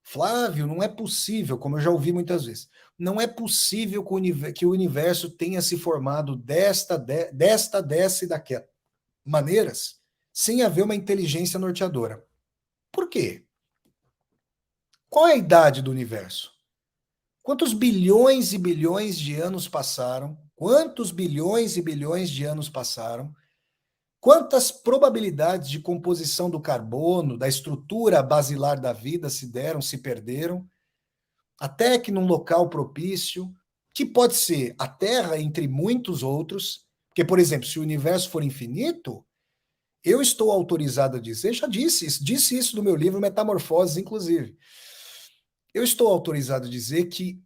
Flávio, não é possível, como eu já ouvi muitas vezes, não é possível que o universo tenha se formado desta e daquela maneiras, sem haver uma inteligência norteadora. Por quê? Qual é a idade do universo? Quantos bilhões e bilhões de anos passaram? Quantos bilhões e bilhões de anos passaram? Quantas probabilidades de composição do carbono, da estrutura basilar da vida se deram, se perderam? Até que num local propício, que pode ser a Terra entre muitos outros, porque, por exemplo, se o universo for infinito, eu estou autorizado a dizer, já disse isso no meu livro Metamorfoses, inclusive. Eu estou autorizado a dizer que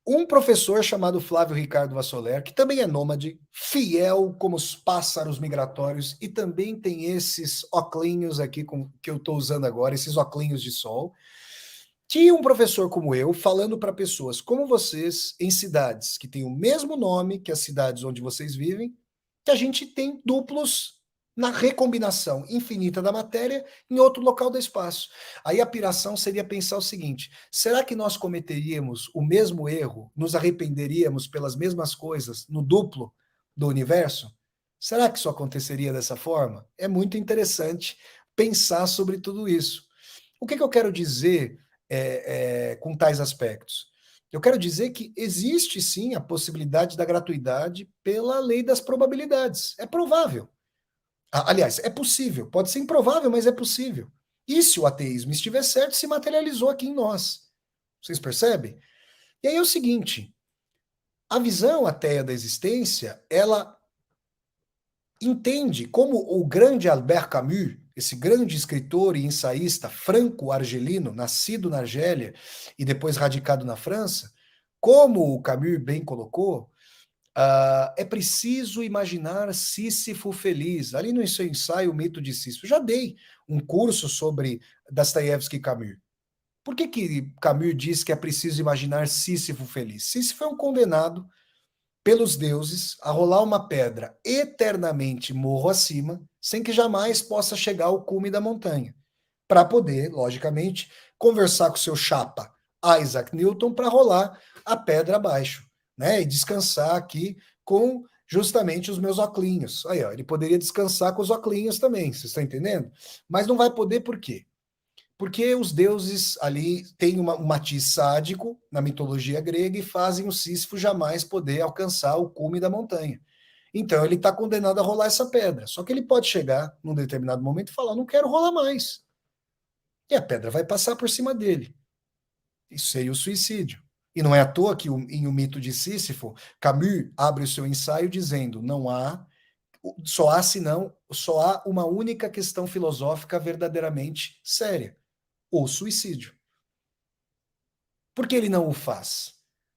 um professor chamado Flávio Ricardo Vassoler, que também é nômade, fiel como os pássaros migratórios, e também tem esses oclinhos aqui que eu estou usando agora, esses oclinhos de sol. Tinha um professor como eu falando para pessoas como vocês em cidades que têm o mesmo nome que as cidades onde vocês vivem, que a gente tem duplos na recombinação infinita da matéria em outro local do espaço. Aí a piração seria pensar o seguinte: será que nós cometeríamos o mesmo erro, nos arrependeríamos pelas mesmas coisas no duplo do universo? Será que isso aconteceria dessa forma? É muito interessante pensar sobre tudo isso. O que eu quero dizer com tais aspectos? Eu quero dizer que existe sim a possibilidade da gratuidade pela lei das probabilidades. É provável. Aliás, é possível. Pode ser improvável, mas é possível. E se o ateísmo estiver certo, se materializou aqui em nós. Vocês percebem? E aí é o seguinte: a visão ateia da existência, ela entende como o grande Albert Camus, esse grande escritor e ensaísta franco-argelino, nascido na Argélia e depois radicado na França, como o Camus bem colocou, é preciso imaginar Sísifo feliz. Ali no seu ensaio, O Mito de Sísifo, já dei um curso sobre Dostoiévski e Camus. Por que Camus diz que é preciso imaginar Sísifo feliz? Sísifo é um condenado pelos deuses a rolar uma pedra eternamente morro acima, sem que jamais possa chegar ao cume da montanha, para poder, logicamente, conversar com seu chapa Isaac Newton para rolar a pedra abaixo, né? E descansar aqui com justamente os meus oclinhos. Aí, ó, ele poderia descansar com os oclinhos também, vocês estão entendendo? Mas não vai poder por quê? Porque os deuses ali têm um matiz sádico na mitologia grega e fazem o Sísifo jamais poder alcançar o cume da montanha. Então ele está condenado a rolar essa pedra. Só que ele pode chegar num determinado momento e falar: não quero rolar mais. E a pedra vai passar por cima dele. Isso seria o suicídio. E não é à toa que em O Mito de Sísifo, Camus abre o seu ensaio dizendo: não há, só há uma única questão filosófica verdadeiramente séria: o suicídio. Por que ele não o faz?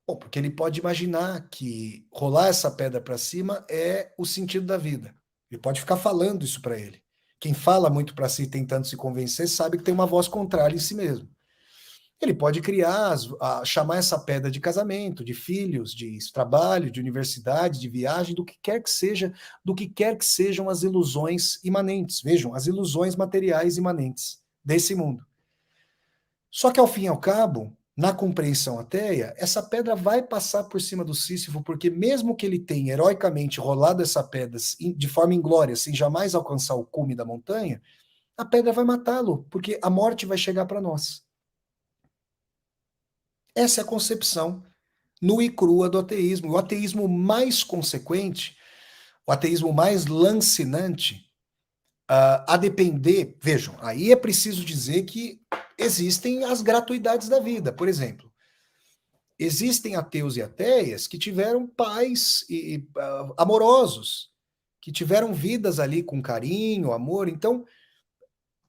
Bom, porque ele pode imaginar que rolar essa pedra para cima é o sentido da vida. Ele pode ficar falando isso para ele. Quem fala muito para si tentando se convencer sabe que tem uma voz contrária em si mesmo. Ele pode criar, chamar essa pedra de casamento, de filhos, de trabalho, de universidade, de viagem, do que quer que seja, do que quer que sejam as ilusões imanentes. Vejam, as ilusões materiais imanentes desse mundo. Só que, ao fim e ao cabo, na compreensão ateia, essa pedra vai passar por cima do Sísifo, porque mesmo que ele tenha heroicamente rolado essa pedra de forma inglória, sem jamais alcançar o cume da montanha, a pedra vai matá-lo, porque a morte vai chegar para nós. Essa é a concepção nua e crua do ateísmo. O ateísmo mais consequente, o ateísmo mais lancinante, a depender, vejam, aí é preciso dizer que existem as gratuidades da vida. Por exemplo, existem ateus e ateias que tiveram pais amorosos, que tiveram vidas ali com carinho, amor, então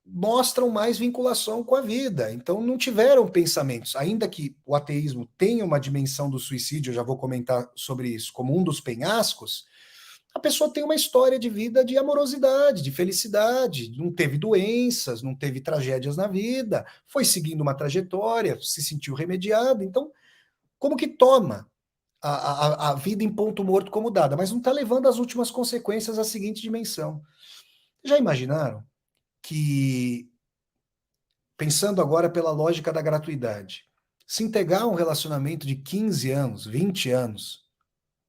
mostram mais vinculação com a vida. Então não tiveram pensamentos, ainda que o ateísmo tenha uma dimensão do suicídio, eu já vou comentar sobre isso, como um dos penhascos. A pessoa tem uma história de vida de amorosidade, de felicidade, não teve doenças, não teve tragédias na vida, foi seguindo uma trajetória, se sentiu remediado. Então, como que toma a vida em ponto morto como dada, mas não está levando as últimas consequências à seguinte dimensão. Já imaginaram que, pensando agora pela lógica da gratuidade, se integrar um relacionamento de 15 anos, 20 anos,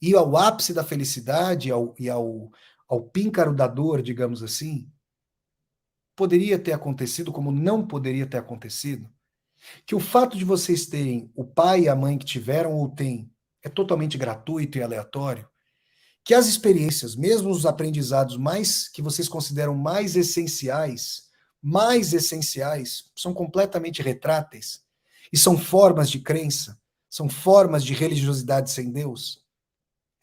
ir ao ápice da felicidade ao píncaro da dor, digamos assim, poderia ter acontecido como não poderia ter acontecido? Que o fato de vocês terem o pai e a mãe que tiveram ou têm é totalmente gratuito e aleatório? Que as experiências, mesmo os aprendizados mais que vocês consideram mais essenciais, são completamente retráteis e são formas de crença, são formas de religiosidade sem Deus?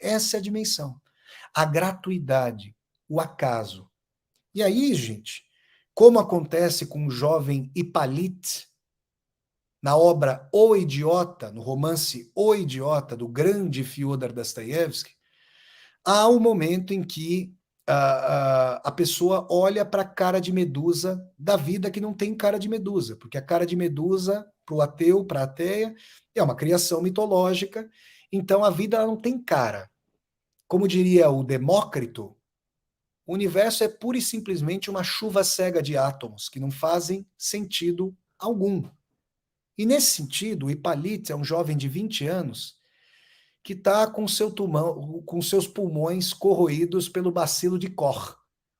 Essa é a dimensão. A gratuidade, o acaso. E aí, gente, como acontece com o jovem Hippolyte, na obra O Idiota, no romance O Idiota, do grande Fyodor Dostoiévski, há um momento em que a pessoa olha para a cara de medusa da vida que não tem cara de medusa, porque a cara de medusa, para o ateu, para a ateia, é uma criação mitológica, então a vida ela não tem cara. Como diria o Demócrito, o universo é pura e simplesmente uma chuva cega de átomos que não fazem sentido algum. E nesse sentido, o Hippolyte é um jovem de 20 anos que está com seus pulmões corroídos pelo bacilo de Koch.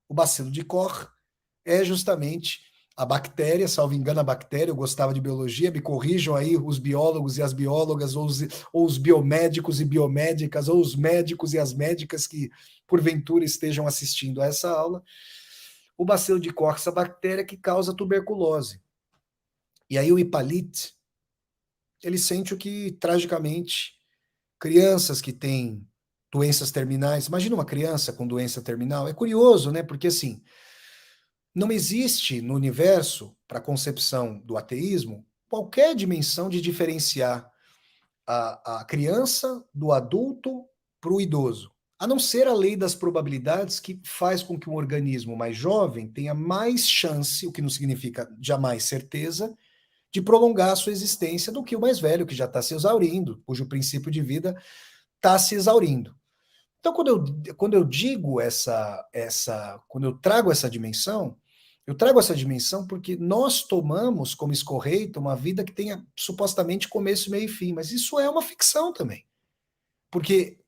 O bacilo de Koch é justamente a bactéria, salvo engano, a bactéria, eu gostava de biologia, me corrijam aí os biólogos e as biólogas, ou os biomédicos e biomédicas, ou os médicos e as médicas que, porventura, estejam assistindo a essa aula. O bacilo de Koch, essa bactéria que causa tuberculose. E aí o Hippolyte, ele sente o que, tragicamente, crianças que têm doenças terminais, imagina uma criança com doença terminal, é curioso, né? Porque assim, não existe no universo, para a concepção do ateísmo, qualquer dimensão de diferenciar a criança do adulto para o idoso, a não ser a lei das probabilidades que faz com que um organismo mais jovem tenha mais chance, o que não significa jamais certeza, de prolongar a sua existência do que o mais velho, que já está se exaurindo, cujo princípio de vida está se exaurindo. Então, quando eu digo quando eu trago essa dimensão porque nós tomamos como escorreita uma vida que tenha supostamente começo, meio e fim, mas isso é uma ficção também. Porque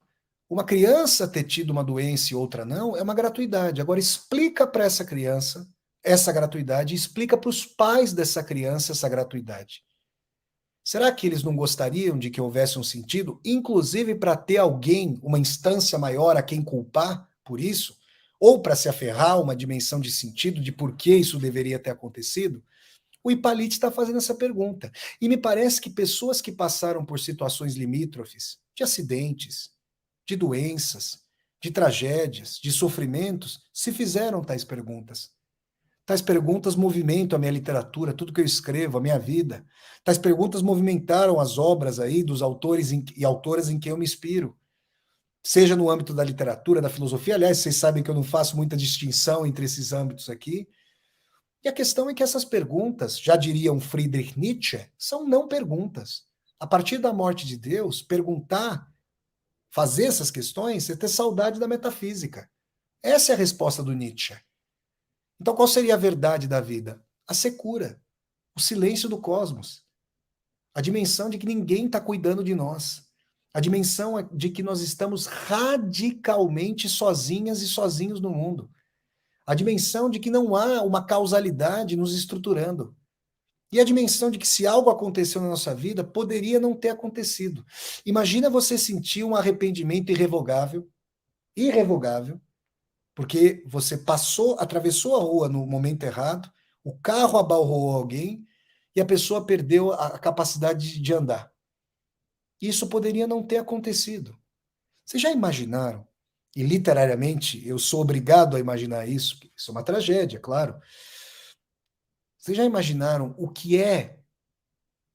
uma criança ter tido uma doença e outra não é uma gratuidade. Agora, explica para essa criança essa gratuidade e explica para os pais dessa criança essa gratuidade. Será que eles não gostariam de que houvesse um sentido, inclusive para ter alguém, uma instância maior a quem culpar por isso? Ou para se aferrar uma dimensão de sentido de por que isso deveria ter acontecido? O Hippolyte está fazendo essa pergunta. E me parece que pessoas que passaram por situações limítrofes, de acidentes, de doenças, de tragédias, de sofrimentos, se fizeram tais perguntas. Tais perguntas movimentam a minha literatura, tudo que eu escrevo, a minha vida. Tais perguntas movimentaram as obras aí dos autores e autoras em quem eu me inspiro. Seja no âmbito da literatura, da filosofia, aliás, vocês sabem que eu não faço muita distinção entre esses âmbitos aqui. E a questão é que essas perguntas, já diria um Friedrich Nietzsche, são não perguntas. A partir da morte de Deus, perguntar, fazer essas questões, é ter saudade da metafísica. Essa é a resposta do Nietzsche. Então, qual seria a verdade da vida? A secura, o silêncio do cosmos, a dimensão de que ninguém está cuidando de nós, a dimensão de que nós estamos radicalmente sozinhas e sozinhos no mundo, a dimensão de que não há uma causalidade nos estruturando, e a dimensão de que se algo aconteceu na nossa vida, poderia não ter acontecido. Imagina você sentir um arrependimento irrevogável, porque você atravessou a rua no momento errado, o carro abalroou alguém e a pessoa perdeu a capacidade de andar. Isso poderia não ter acontecido. Vocês já imaginaram? E literariamente eu sou obrigado a imaginar isso, isso é uma tragédia, claro. Vocês já imaginaram o que é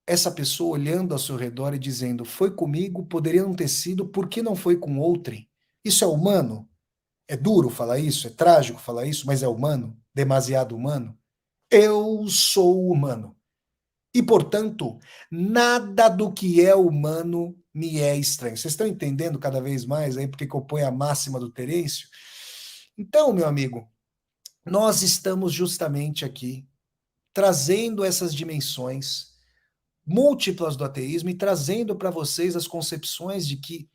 essa pessoa olhando ao seu redor e dizendo: foi comigo, poderia não ter sido, por que não foi com outrem? Isso é humano? É duro falar isso, é trágico falar isso, mas é humano, demasiado humano. Eu sou humano. E, portanto, nada do que é humano me é estranho. Vocês estão entendendo cada vez mais aí porque que eu ponho a máxima do Terêncio? Então, meu amigo, nós estamos justamente aqui trazendo essas dimensões múltiplas do ateísmo e trazendo para vocês as concepções de que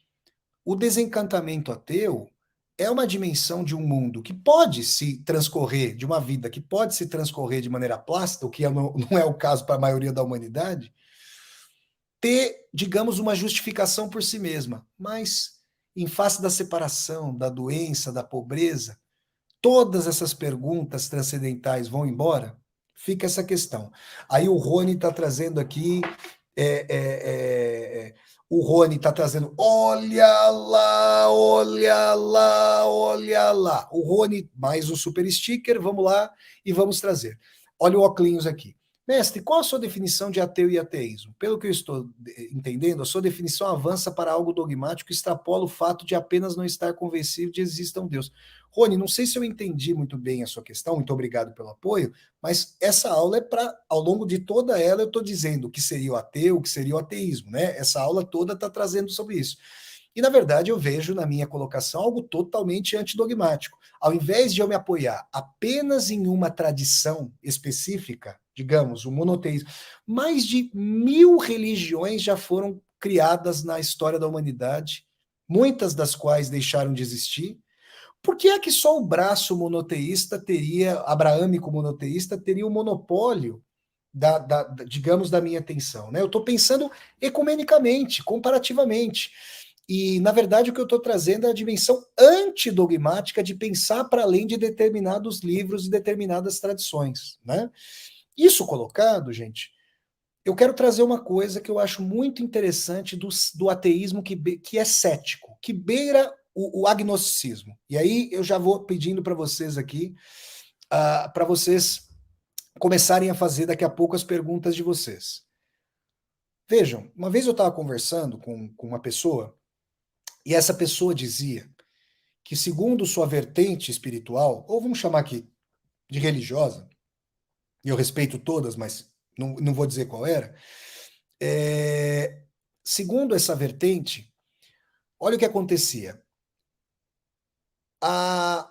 o desencantamento ateu é uma dimensão de um mundo que pode se transcorrer, de uma vida que pode se transcorrer de maneira plástica, o que não é o caso para a maioria da humanidade, ter, digamos, uma justificação por si mesma. Mas, em face da separação, da doença, da pobreza, todas essas perguntas transcendentais vão embora? Fica essa questão. Aí o Rony está trazendo aqui o Rony está trazendo, olha lá, olha lá, olha lá. O Rony, mais um super sticker, vamos lá e vamos trazer. Olha o óculos aqui. Mestre, qual a sua definição de ateu e ateísmo? Pelo que eu estou entendendo, a sua definição avança para algo dogmático e extrapola o fato de apenas não estar convencido de existir um Deus. Rony, não sei se eu entendi muito bem a sua questão, muito obrigado pelo apoio, mas essa aula é para, ao longo de toda ela, eu estou dizendo o que seria o ateu, o que seria o ateísmo, né? Essa aula toda está trazendo sobre isso. E, na verdade, eu vejo na minha colocação algo totalmente antidogmático. Ao invés de eu me apoiar apenas em uma tradição específica, digamos, o monoteísmo, mais de 1000 religiões já foram criadas na história da humanidade, muitas das quais deixaram de existir. Por que é que só o braço monoteísta teria, abraâmico monoteísta, teria o monopólio digamos, da minha atenção? Né? Eu estou pensando ecumenicamente, comparativamente. E, na verdade, o que eu estou trazendo é a dimensão antidogmática de pensar para além de determinados livros e determinadas tradições. Né? Isso colocado, gente, eu quero trazer uma coisa que eu acho muito interessante do ateísmo que é cético, que beira o agnosticismo. E aí eu já vou pedindo para vocês aqui, para vocês começarem a fazer daqui a pouco as perguntas de vocês. Vejam, uma vez eu estava conversando com uma pessoa, e essa pessoa dizia que, segundo sua vertente espiritual, ou vamos chamar aqui de religiosa, e eu respeito todas, mas não vou dizer qual era, segundo essa vertente, olha o que acontecia. A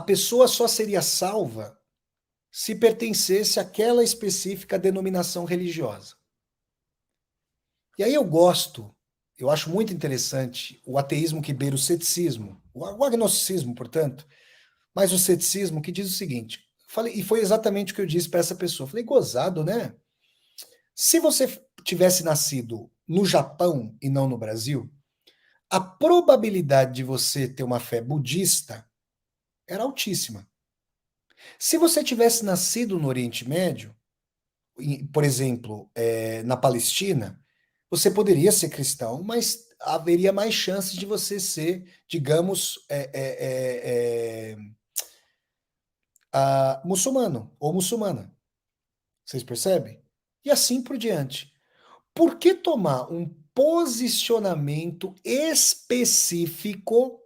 pessoa só seria salva se pertencesse àquela específica denominação religiosa. E aí eu acho muito interessante o ateísmo que beira o ceticismo, o agnosticismo, portanto, mas o ceticismo que diz o seguinte, falei, e foi exatamente o que eu disse para essa pessoa, falei, gozado, né? Se você tivesse nascido no Japão e não no Brasil, a probabilidade de você ter uma fé budista era altíssima. Se você tivesse nascido no Oriente Médio, por exemplo, na Palestina, você poderia ser cristão, mas haveria mais chances de você ser, digamos, muçulmano ou muçulmana. Vocês percebem? E assim por diante. Por que tomar um posicionamento específico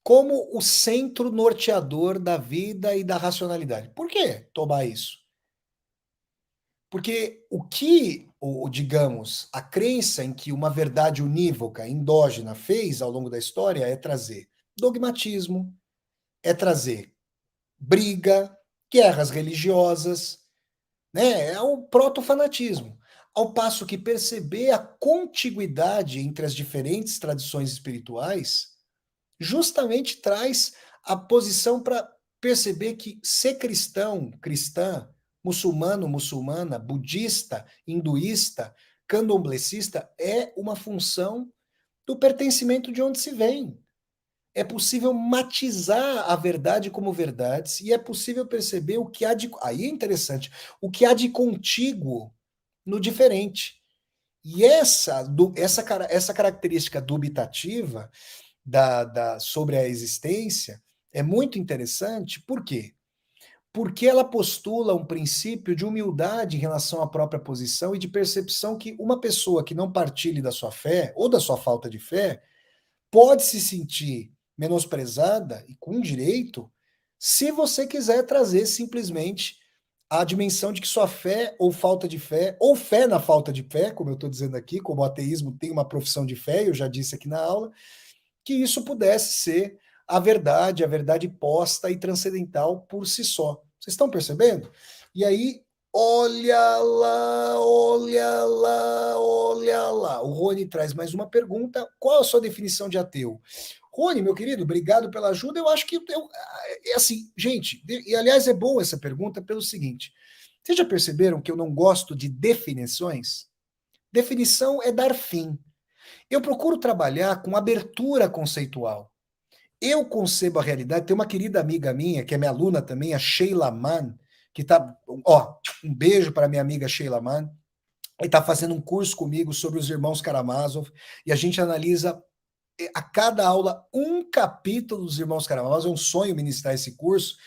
como o centro norteador da vida e da racionalidade? Por que tomar isso? Porque digamos, a crença em que uma verdade unívoca, endógena, fez ao longo da história é trazer dogmatismo, é trazer briga, guerras religiosas, né? É o protofanatismo. Ao passo que perceber a contiguidade entre as diferentes tradições espirituais justamente traz a posição para perceber que ser cristão, cristã, muçulmano, muçulmana, budista, hinduísta, candomblessista é uma função do pertencimento de onde se vem. É possível matizar a verdade como verdades e é possível perceber o que há de. Aí é interessante, o que há de contíguo no diferente. E essa característica dubitativa sobre a existência é muito interessante, por quê? Porque ela postula um princípio de humildade em relação à própria posição e de percepção que uma pessoa que não partilhe da sua fé ou da sua falta de fé pode se sentir menosprezada e com direito se você quiser trazer simplesmente a dimensão de que sua fé ou falta de fé, ou fé na falta de fé, como eu estou dizendo aqui, como o ateísmo tem uma profissão de fé, eu já disse aqui na aula, que isso pudesse ser a verdade posta e transcendental por si só. Vocês estão percebendo? E aí, olha lá, olha lá, olha lá. O Rony traz mais uma pergunta. Qual a sua definição de ateu? Rony, meu querido, obrigado pela ajuda. Eu acho que é assim, gente, e aliás é boa essa pergunta pelo seguinte: vocês já perceberam que eu não gosto de definições? Definição é dar fim. Eu procuro trabalhar com abertura conceitual. Eu concebo a realidade. Tem uma querida amiga minha, que é minha aluna também, a Sheila Mann, que tá. Ó, um beijo para minha amiga Sheila Mann. Ele está fazendo um curso comigo sobre os irmãos Karamazov e a gente analisa a cada aula um capítulo dos irmãos Karamazov. É um sonho ministrar esse curso.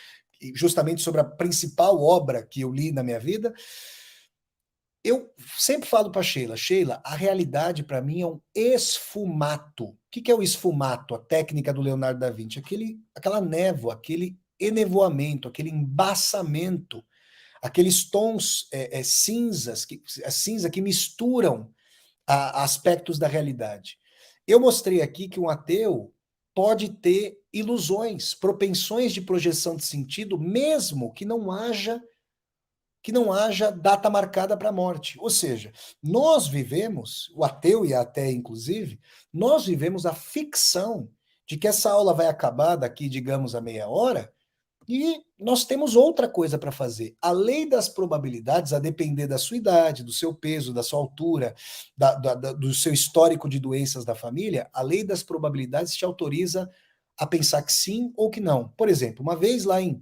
justamente sobre a principal obra que eu li na minha vida, eu sempre falo para Sheila, a realidade para mim é um esfumato. O que é o esfumato? A técnica do Leonardo da Vinci, aquela névoa, aquele enevoamento, aquele embaçamento, aqueles tons cinzas, cinza que misturam aspectos da realidade. Eu mostrei aqui que um ateu pode ter ilusões, propensões de projeção de sentido, mesmo que não haja data marcada para a morte. Ou seja, nós vivemos, o ateu e a ateia inclusive, nós vivemos a ficção de que essa aula vai acabar daqui, digamos, a meia hora, e nós temos outra coisa para fazer. A lei das probabilidades, a depender da sua idade, do seu peso, da sua altura, do seu histórico de doenças da família, a lei das probabilidades te autoriza a pensar que sim ou que não. Por exemplo, uma vez lá em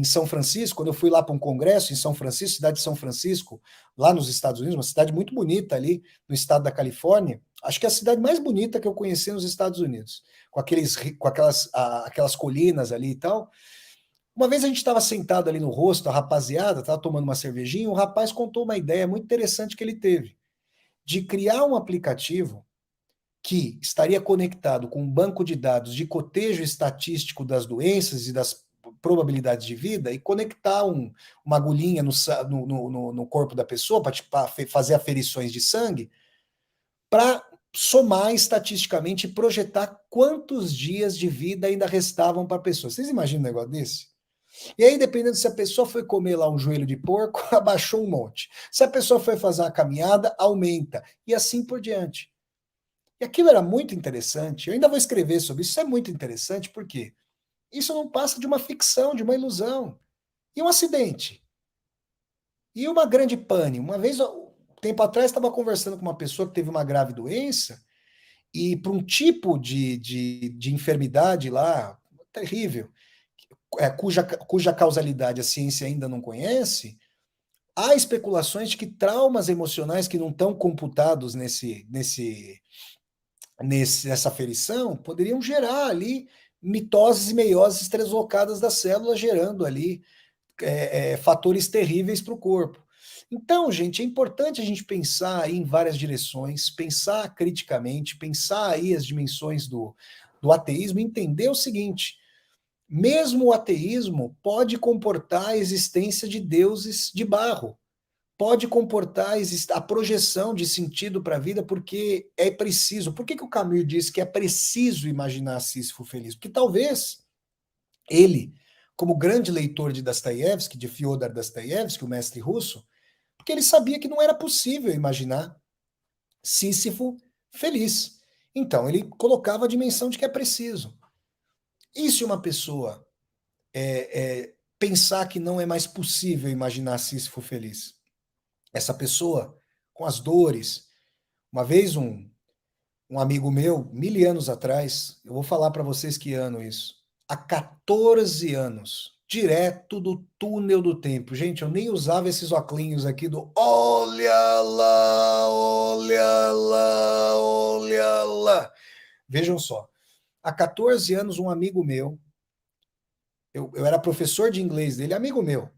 São Francisco, quando eu fui lá para um congresso em São Francisco, cidade de São Francisco, lá nos Estados Unidos, uma cidade muito bonita ali no estado da Califórnia, acho que é a cidade mais bonita que eu conheci nos Estados Unidos, com aquelas colinas ali e tal. Uma vez a gente estava sentado ali no rosto, a rapaziada estava tomando uma cervejinha, o rapaz contou uma ideia muito interessante que ele teve, de criar um aplicativo que estaria conectado com um banco de dados de cotejo estatístico das doenças e das probabilidades de vida e conectar uma agulhinha no corpo da pessoa para fazer aferições de sangue, para somar estatisticamente e projetar quantos dias de vida ainda restavam para a pessoa. Vocês imaginam um negócio desse? E aí, dependendo se a pessoa foi comer lá um joelho de porco, abaixou um monte. Se a pessoa foi fazer uma caminhada, aumenta. E assim por diante. E aquilo era muito interessante. Eu ainda vou escrever sobre isso. Isso é muito interessante porque isso não passa de uma ficção, de uma ilusão. E um acidente? E uma grande pane? Uma vez, tempo atrás, estava conversando com uma pessoa que teve uma grave doença e para um tipo de enfermidade lá, terrível, cuja causalidade a ciência ainda não conhece, há especulações de que traumas emocionais que não estão computados nessa aferição poderiam gerar ali mitoses e meioses translocadas das células, gerando ali fatores terríveis para o corpo. Então, gente, é importante a gente pensar aí em várias direções, pensar criticamente, pensar aí as dimensões do ateísmo, entender o seguinte: mesmo o ateísmo pode comportar a existência de deuses de barro, pode comportar a projeção de sentido para a vida, porque é preciso. Por que o Camus diz que é preciso imaginar Sísifo feliz? Porque talvez ele, como grande leitor de Dostoiévski, de Fyodor Dostoiévski, o mestre russo, porque ele sabia que não era possível imaginar Sísifo feliz. Então, ele colocava a dimensão de que é preciso. E se uma pessoa pensar que não é mais possível imaginar Sísifo feliz? Essa pessoa, com as dores. Uma vez um amigo meu, 1000 anos atrás, eu vou falar para vocês que ano isso, há 14 anos, direto do túnel do tempo. Gente, eu nem usava esses óculos aqui do olha lá, olha lá, olha lá. Vejam só, há 14 anos um amigo meu, eu era professor de inglês dele, amigo meu.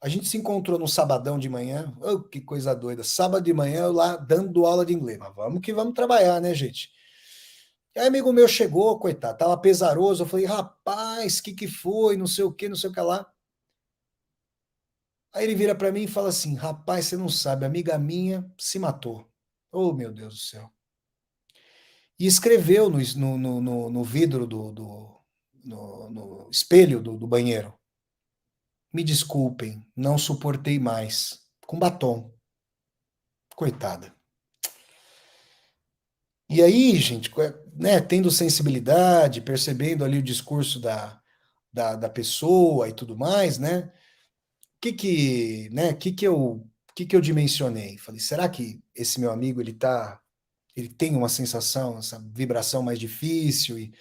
A gente se encontrou no sabadão de manhã. Oh, que coisa doida. Sábado de manhã eu lá dando aula de inglês. Mas vamos que vamos trabalhar, né, gente? E aí, amigo meu chegou, coitado, tava pesaroso. Eu falei, rapaz, que foi? Não sei o que, não sei o que lá. Aí ele vira para mim e fala assim: rapaz, você não sabe, amiga minha se matou. Oh, meu Deus do céu. E escreveu no vidro no espelho do banheiro: me desculpem, não suportei mais. Com batom. Coitada. E aí, gente, né, tendo sensibilidade, percebendo ali o discurso da pessoa e tudo mais, né? Que que eu dimensionei? Falei, será que esse meu amigo ele tem uma sensação, essa vibração mais difícil e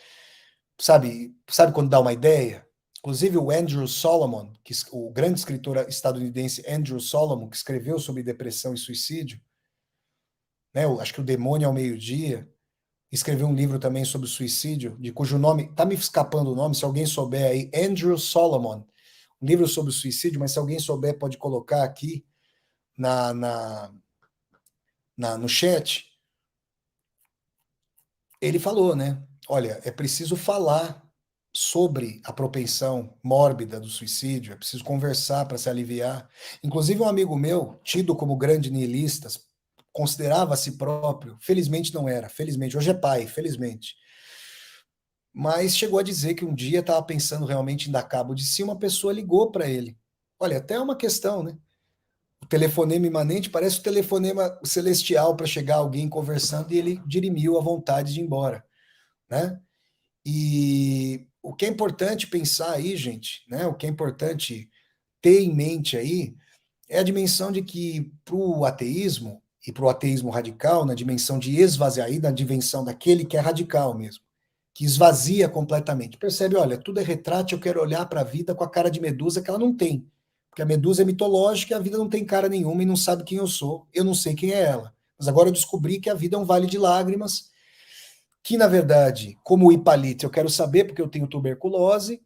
sabe quando dá uma ideia? Inclusive o Andrew Solomon, o grande escritor estadunidense Andrew Solomon, que escreveu sobre depressão e suicídio, né? Acho que o Demônio ao Meio-Dia, escreveu um livro também sobre suicídio, de cujo nome, tá me escapando o nome, se alguém souber aí, Andrew Solomon. um livro sobre o suicídio, mas se alguém souber pode colocar aqui na, na, no chat. Ele falou, né? Olha, é preciso falar sobre a propensão mórbida do suicídio, é preciso conversar para se aliviar. Inclusive, um amigo meu, tido como grande niilista, considerava a si próprio, felizmente não era, felizmente, hoje é pai, felizmente. Mas chegou a dizer que um dia estava pensando realmente em dar cabo de si, uma pessoa ligou para ele. Olha, até é uma questão, né? O telefonema imanente parece o telefonema celestial para chegar alguém conversando e ele dirimiu a vontade de ir embora, né? E o que é importante pensar aí, gente, né? O que é importante ter em mente aí é a dimensão de que para o ateísmo e para o ateísmo radical, na dimensão de esvaziar, aí na dimensão daquele que é radical mesmo, que esvazia completamente. Percebe, olha, tudo é retrato, eu quero olhar para a vida com a cara de Medusa que ela não tem. Porque a Medusa é mitológica e a vida não tem cara nenhuma e não sabe quem eu sou, eu não sei quem é ela. Mas agora eu descobri que a vida é um vale de lágrimas, que na verdade, como o Hipalite, eu quero saber porque eu tenho tuberculose,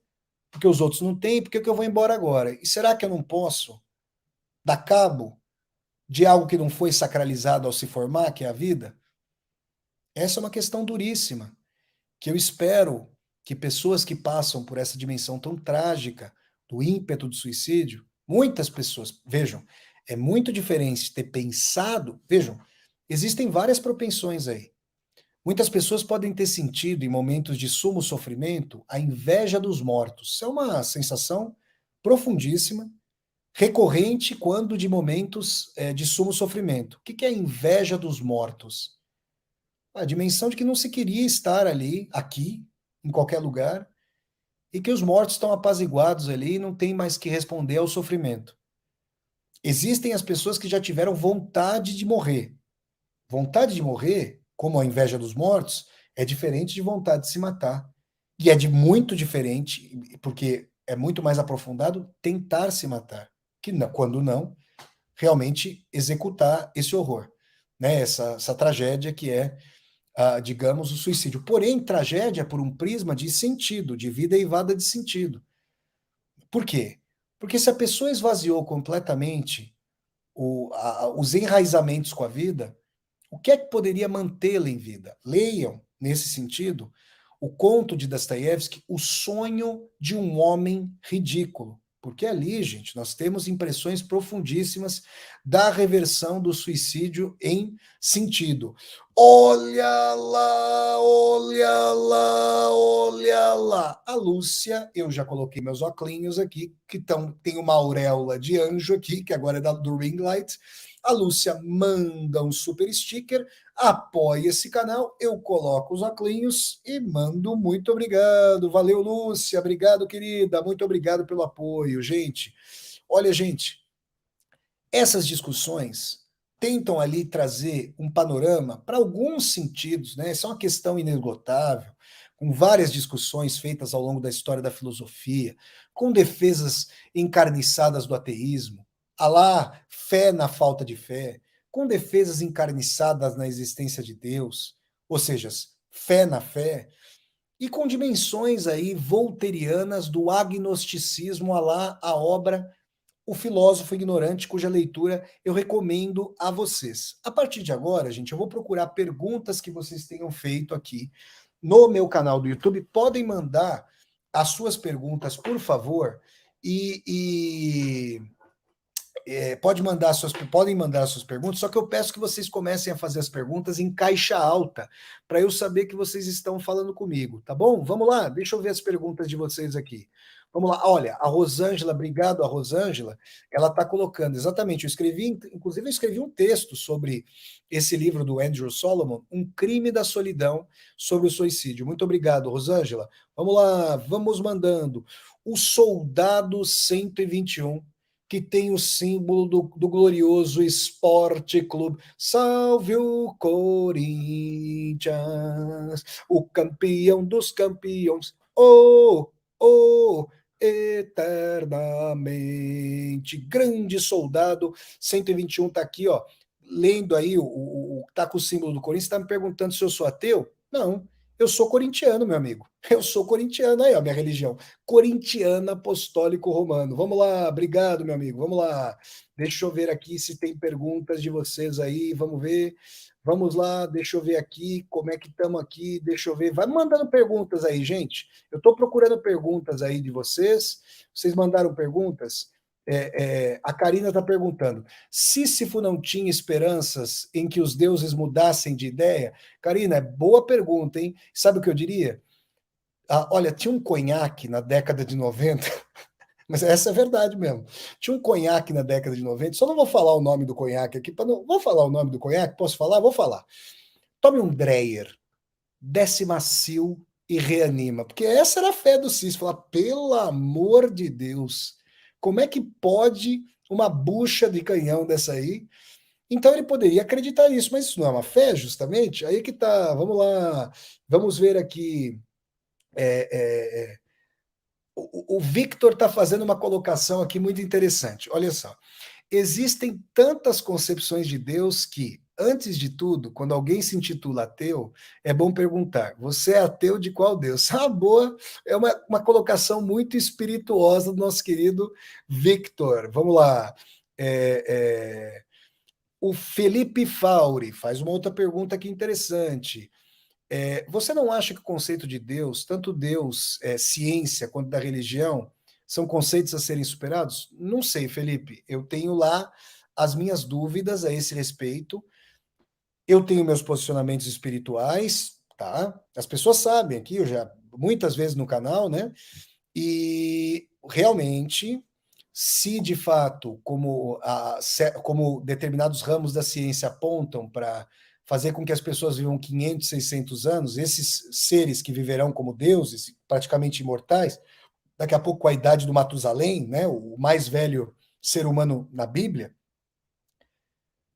porque os outros não têm, porque eu vou embora agora. E será que eu não posso dar cabo de algo que não foi sacralizado ao se formar, que é a vida? Essa é uma questão duríssima, que eu espero que pessoas que passam por essa dimensão tão trágica do ímpeto do suicídio, muitas pessoas, vejam, é muito diferente ter pensado, vejam, existem várias propensões aí. Muitas pessoas podem ter sentido, em momentos de sumo sofrimento, a inveja dos mortos. Isso é uma sensação profundíssima, recorrente quando de momentos de sumo sofrimento. O que é a inveja dos mortos? A dimensão de que não se queria estar ali, aqui, em qualquer lugar, e que os mortos estão apaziguados ali e não tem mais que responder ao sofrimento. Existem as pessoas que já tiveram vontade de morrer. Vontade de morrer, como a inveja dos mortos, é diferente de vontade de se matar. E é de muito diferente, porque é muito mais aprofundado tentar se matar, que não, quando não, realmente executar esse horror, né? Essa tragédia que é, digamos, o suicídio. Porém, tragédia por um prisma de sentido, de vida eivada de sentido. Por quê? Porque se a pessoa esvaziou completamente os enraizamentos com a vida, o que é que poderia mantê-la em vida? Leiam, nesse sentido, o conto de Dostoiévski, O Sonho de um Homem Ridículo. Porque ali, gente, nós temos impressões profundíssimas da reversão do suicídio em sentido. Olha lá, olha lá, olha lá. A Lúcia, eu já coloquei meus óculos aqui, que tem uma auréola de anjo aqui, que agora é do Ring Light. A Lúcia manda um super sticker, apoia esse canal, eu coloco os óculos e mando muito obrigado. Valeu, Lúcia. Obrigado, querida. Muito obrigado pelo apoio, gente. Olha, gente, essas discussões tentam ali trazer um panorama para alguns sentidos, né? Isso é uma questão inesgotável, com várias discussões feitas ao longo da história da filosofia, com defesas encarniçadas do ateísmo, a lá fé na falta de fé, com defesas encarniçadas na existência de Deus, ou seja, fé na fé, e com dimensões aí volterianas do agnosticismo a lá a obra O Filósofo Ignorante, cuja leitura eu recomendo a vocês. A partir de agora, gente, eu vou procurar perguntas que vocês tenham feito aqui no meu canal do YouTube. Podem mandar as suas perguntas, por favor, podem mandar as suas perguntas, só que eu peço que vocês comecem a fazer as perguntas em caixa alta, para eu saber que vocês estão falando comigo, tá bom? Vamos lá, deixa eu ver as perguntas de vocês aqui. Vamos lá, olha, a Rosângela, obrigado a Rosângela, ela está colocando, exatamente, inclusive eu escrevi um texto sobre esse livro do Andrew Solomon, Um Crime da Solidão, sobre o suicídio. Muito obrigado, Rosângela. Vamos lá, vamos mandando. O Soldado 121, que tem o símbolo do glorioso Esporte Clube. Salve o Corinthians, o campeão dos campeões. Oh, oh, eternamente. Grande soldado 121 tá aqui, ó, lendo aí tá com o símbolo do Corinthians, tá me perguntando se eu sou ateu? Não, Eu sou corintiano, meu amigo. Eu sou corintiano aí, ó, minha religião. Corintiana apostólico romano. Vamos lá, obrigado, meu amigo. Vamos lá. Deixa eu ver aqui se tem perguntas de vocês aí. Vamos ver. Vamos lá, deixa eu ver aqui como é que estamos aqui. Deixa eu ver. Vai mandando perguntas aí, gente. Eu estou procurando perguntas aí de vocês. Vocês mandaram perguntas? A Karina está perguntando: Sísifo não tinha esperanças em que os deuses mudassem de ideia? Karina, boa pergunta, hein? Sabe o que eu diria? Olha, tinha um conhaque na década de 90, mas essa é verdade mesmo. Tinha um conhaque na década de 90, só não vou falar o nome do conhaque aqui, não, vou falar o nome do conhaque? Posso falar? Vou falar. Tome um Dreyer, desce macio e reanima, porque essa era a fé do Cis, falar, pelo amor de Deus, como é que pode uma bucha de canhão dessa aí? Então ele poderia acreditar nisso, mas isso não é uma fé, justamente? Aí que tá, vamos lá, vamos ver aqui. O Victor está fazendo uma colocação aqui muito interessante. Olha só, existem tantas concepções de Deus que, antes de tudo, quando alguém se intitula ateu, é bom perguntar: você é ateu de qual Deus? Ah, boa, é uma colocação muito espirituosa do nosso querido Victor. Vamos lá. O Felipe Fauri faz uma outra pergunta aqui interessante. Você não acha que o conceito de Deus, tanto Deus, ciência, quanto da religião, são conceitos a serem superados? Não sei, Felipe. Eu tenho lá as minhas dúvidas a esse respeito. Eu tenho meus posicionamentos espirituais, tá? As pessoas sabem aqui, eu já muitas vezes no canal, né? E realmente, se de fato, como determinados ramos da ciência apontam para fazer com que as pessoas vivam 500, 600 anos, esses seres que viverão como deuses, praticamente imortais, daqui a pouco com a idade do Matusalém, né, o mais velho ser humano na Bíblia,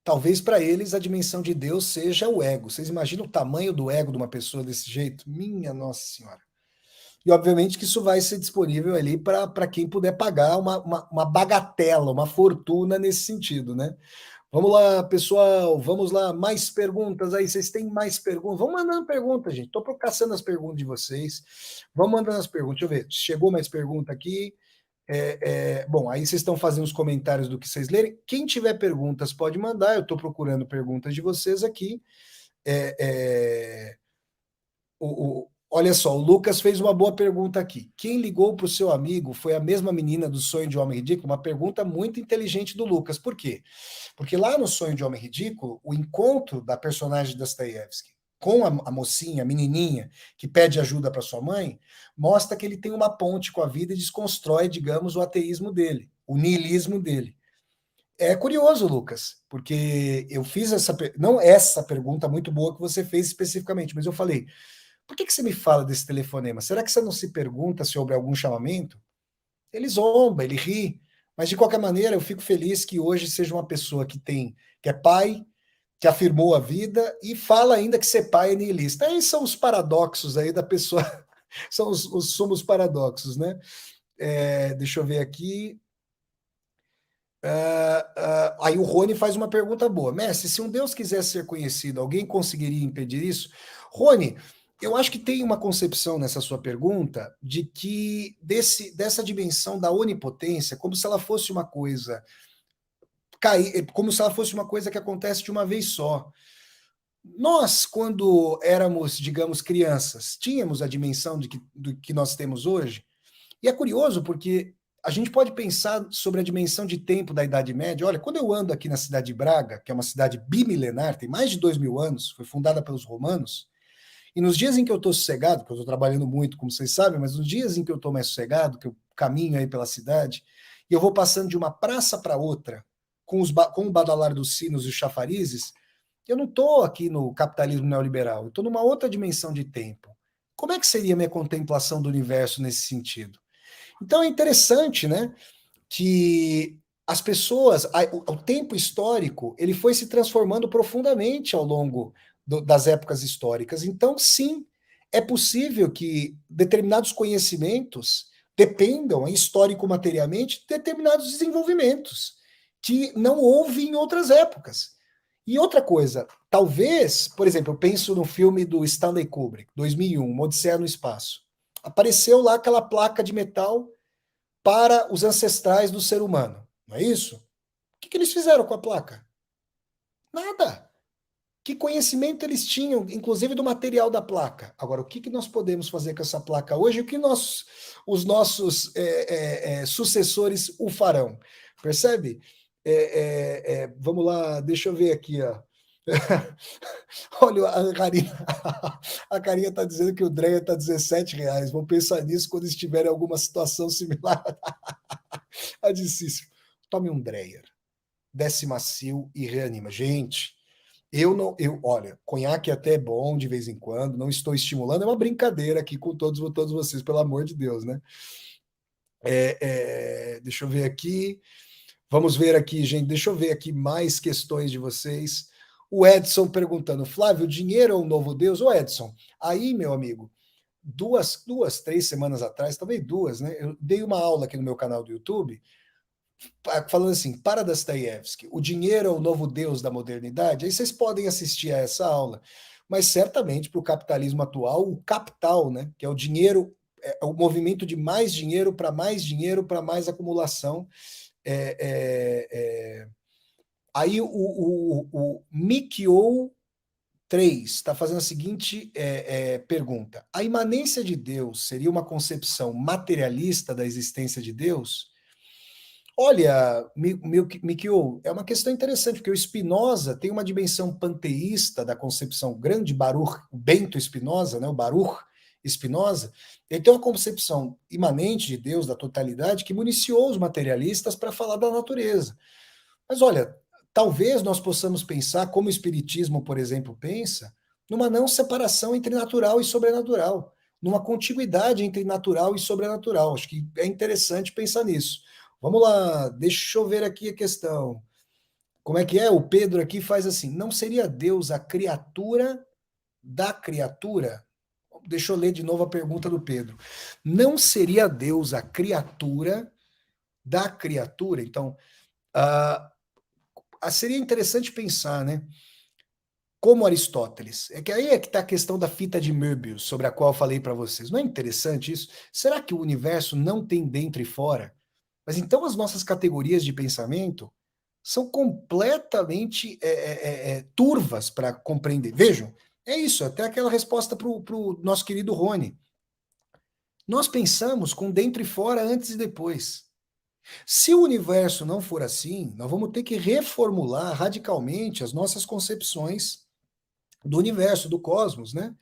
talvez para eles a dimensão de Deus seja o ego. Vocês imaginam o tamanho do ego de uma pessoa desse jeito? Minha Nossa Senhora. E, obviamente, que isso vai ser disponível ali para quem puder pagar uma bagatela, uma fortuna nesse sentido, né? Vamos lá, pessoal, vamos lá, mais perguntas aí, vocês têm mais perguntas? Vão mandando perguntas, gente, estou caçando as perguntas de vocês, vamos mandando as perguntas, deixa eu ver, chegou mais pergunta aqui, bom, aí vocês estão fazendo os comentários do que vocês lerem, quem tiver perguntas pode mandar, eu estou procurando perguntas de vocês aqui, olha só, o Lucas fez uma boa pergunta aqui. Quem ligou para o seu amigo foi a mesma menina do Sonho de Homem Ridículo? Uma pergunta muito inteligente do Lucas. Por quê? Porque lá no Sonho de Homem Ridículo, o encontro da personagem Dostoiévski com a mocinha, a menininha, que pede ajuda para sua mãe, mostra que ele tem uma ponte com a vida e desconstrói, digamos, o ateísmo dele, o niilismo dele. É curioso, Lucas, porque eu fiz não essa pergunta muito boa que você fez especificamente, mas eu falei, por que você me fala desse telefonema? Será que você não se pergunta sobre algum chamamento? Ele zomba, ele ri, mas de qualquer maneira eu fico feliz que hoje seja uma pessoa que é pai, que afirmou a vida e fala ainda que ser pai é niilista. Aí são os paradoxos aí da pessoa, são os sumos paradoxos, né? Deixa eu ver aqui. Aí o Rony faz uma pergunta boa. Mestre, se um Deus quisesse ser conhecido, alguém conseguiria impedir isso? Rony, eu acho que tem uma concepção nessa sua pergunta de que dessa dimensão da onipotência, como se ela fosse uma coisa como se ela fosse uma coisa que acontece de uma vez só. Nós, quando éramos, digamos, crianças, tínhamos a dimensão do que nós temos hoje. E é curioso porque a gente pode pensar sobre a dimensão de tempo da Idade Média. Olha, quando eu ando aqui na cidade de Braga, que é uma cidade bimilenar, tem mais de 2000 anos, foi fundada pelos romanos, e nos dias em que eu estou sossegado, porque eu estou trabalhando muito, como vocês sabem, mas nos dias em que eu estou mais sossegado, que eu caminho aí pela cidade, e eu vou passando de uma praça para outra, com o badalar dos sinos e os chafarizes, eu não estou aqui no capitalismo neoliberal, eu estou numa outra dimensão de tempo. Como é que seria a minha contemplação do universo nesse sentido? Então é interessante, né, que as pessoas, o tempo histórico, ele foi se transformando profundamente ao longo das épocas históricas. Então, sim, é possível que determinados conhecimentos dependam, histórico-materialmente, de determinados desenvolvimentos que não houve em outras épocas. E outra coisa, talvez, por exemplo, eu penso no filme do Stanley Kubrick, 2001, Uma Odisseia no Espaço. Apareceu lá aquela placa de metal para os ancestrais do ser humano, não é isso? O que eles fizeram com a placa? Nada. Que conhecimento eles tinham, inclusive do material da placa? Agora, o que nós podemos fazer com essa placa hoje? O que os nossos sucessores o farão? Percebe? Vamos lá, deixa eu ver aqui, ó. Olha, a Carinha está dizendo que o Dreia está R$17. Vou pensar nisso quando estiver em alguma situação similar. A de Cícero. Tome um Dreyer, desce macio e reanima. Gente, olha, conhaque até é bom de vez em quando, não estou estimulando, é uma brincadeira aqui com todos vocês, pelo amor de Deus, né? Deixa eu ver aqui. Vamos ver aqui, gente. Deixa eu ver aqui mais questões de vocês. O Edson perguntando, Flávio, dinheiro é um novo Deus? Ô Edson, aí, meu amigo, duas, 3 semanas atrás, talvez duas, né? Eu dei uma aula aqui no meu canal do YouTube, falando assim, para Dostoiévski, o dinheiro é o novo Deus da modernidade? Aí vocês podem assistir a essa aula. Mas certamente para o capitalismo atual, o capital, né, que é o dinheiro, é o movimento de mais dinheiro, para mais acumulação. Aí o Mikio 3 está fazendo a seguinte pergunta: a imanência de Deus seria uma concepção materialista da existência de Deus? Olha, Mikio, é uma questão interessante, porque o Spinoza tem uma dimensão panteísta da concepção grande, Baruch, o Bento Spinoza, né, o Baruch Spinoza, ele tem uma concepção imanente de Deus, da totalidade, que municiou os materialistas para falar da natureza. Mas olha, talvez nós possamos pensar, como o Espiritismo, por exemplo, pensa, numa não separação entre natural e sobrenatural, numa contiguidade entre natural e sobrenatural. Acho que é interessante pensar nisso. Vamos lá, deixa eu ver aqui a questão. Como é que é? O Pedro aqui faz assim: não seria Deus a criatura da criatura? Deixa eu ler de novo a pergunta do Pedro. Não seria Deus a criatura da criatura? Então, seria interessante pensar, né? Como Aristóteles. É que aí é que está a questão da fita de Möbius, sobre a qual eu falei para vocês. Não é interessante isso? Será que o universo não tem dentro e fora? Mas então as nossas categorias de pensamento são completamente turvas para compreender. Vejam, é isso, até aquela resposta para o nosso querido Rony. Nós pensamos com dentro e fora, antes e depois. Se o universo não for assim, nós vamos ter que reformular radicalmente as nossas concepções do universo, do cosmos, né?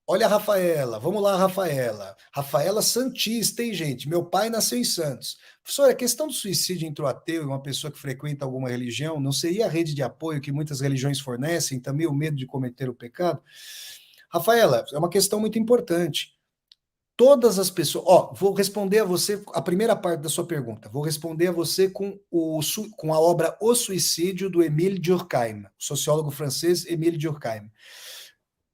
Olha a Rafaela, vamos lá, Rafaela. Rafaela Santista, hein, gente? Meu pai nasceu em Santos. Professor, a questão do suicídio entre o ateu e uma pessoa que frequenta alguma religião não seria a rede de apoio que muitas religiões fornecem, também o medo de cometer o pecado? Rafaela, é uma questão muito importante. Todas as pessoas. Vou responder a você a primeira parte da sua pergunta. Vou responder a você com a obra O Suicídio, do Émile Durkheim, sociólogo francês Émile Durkheim.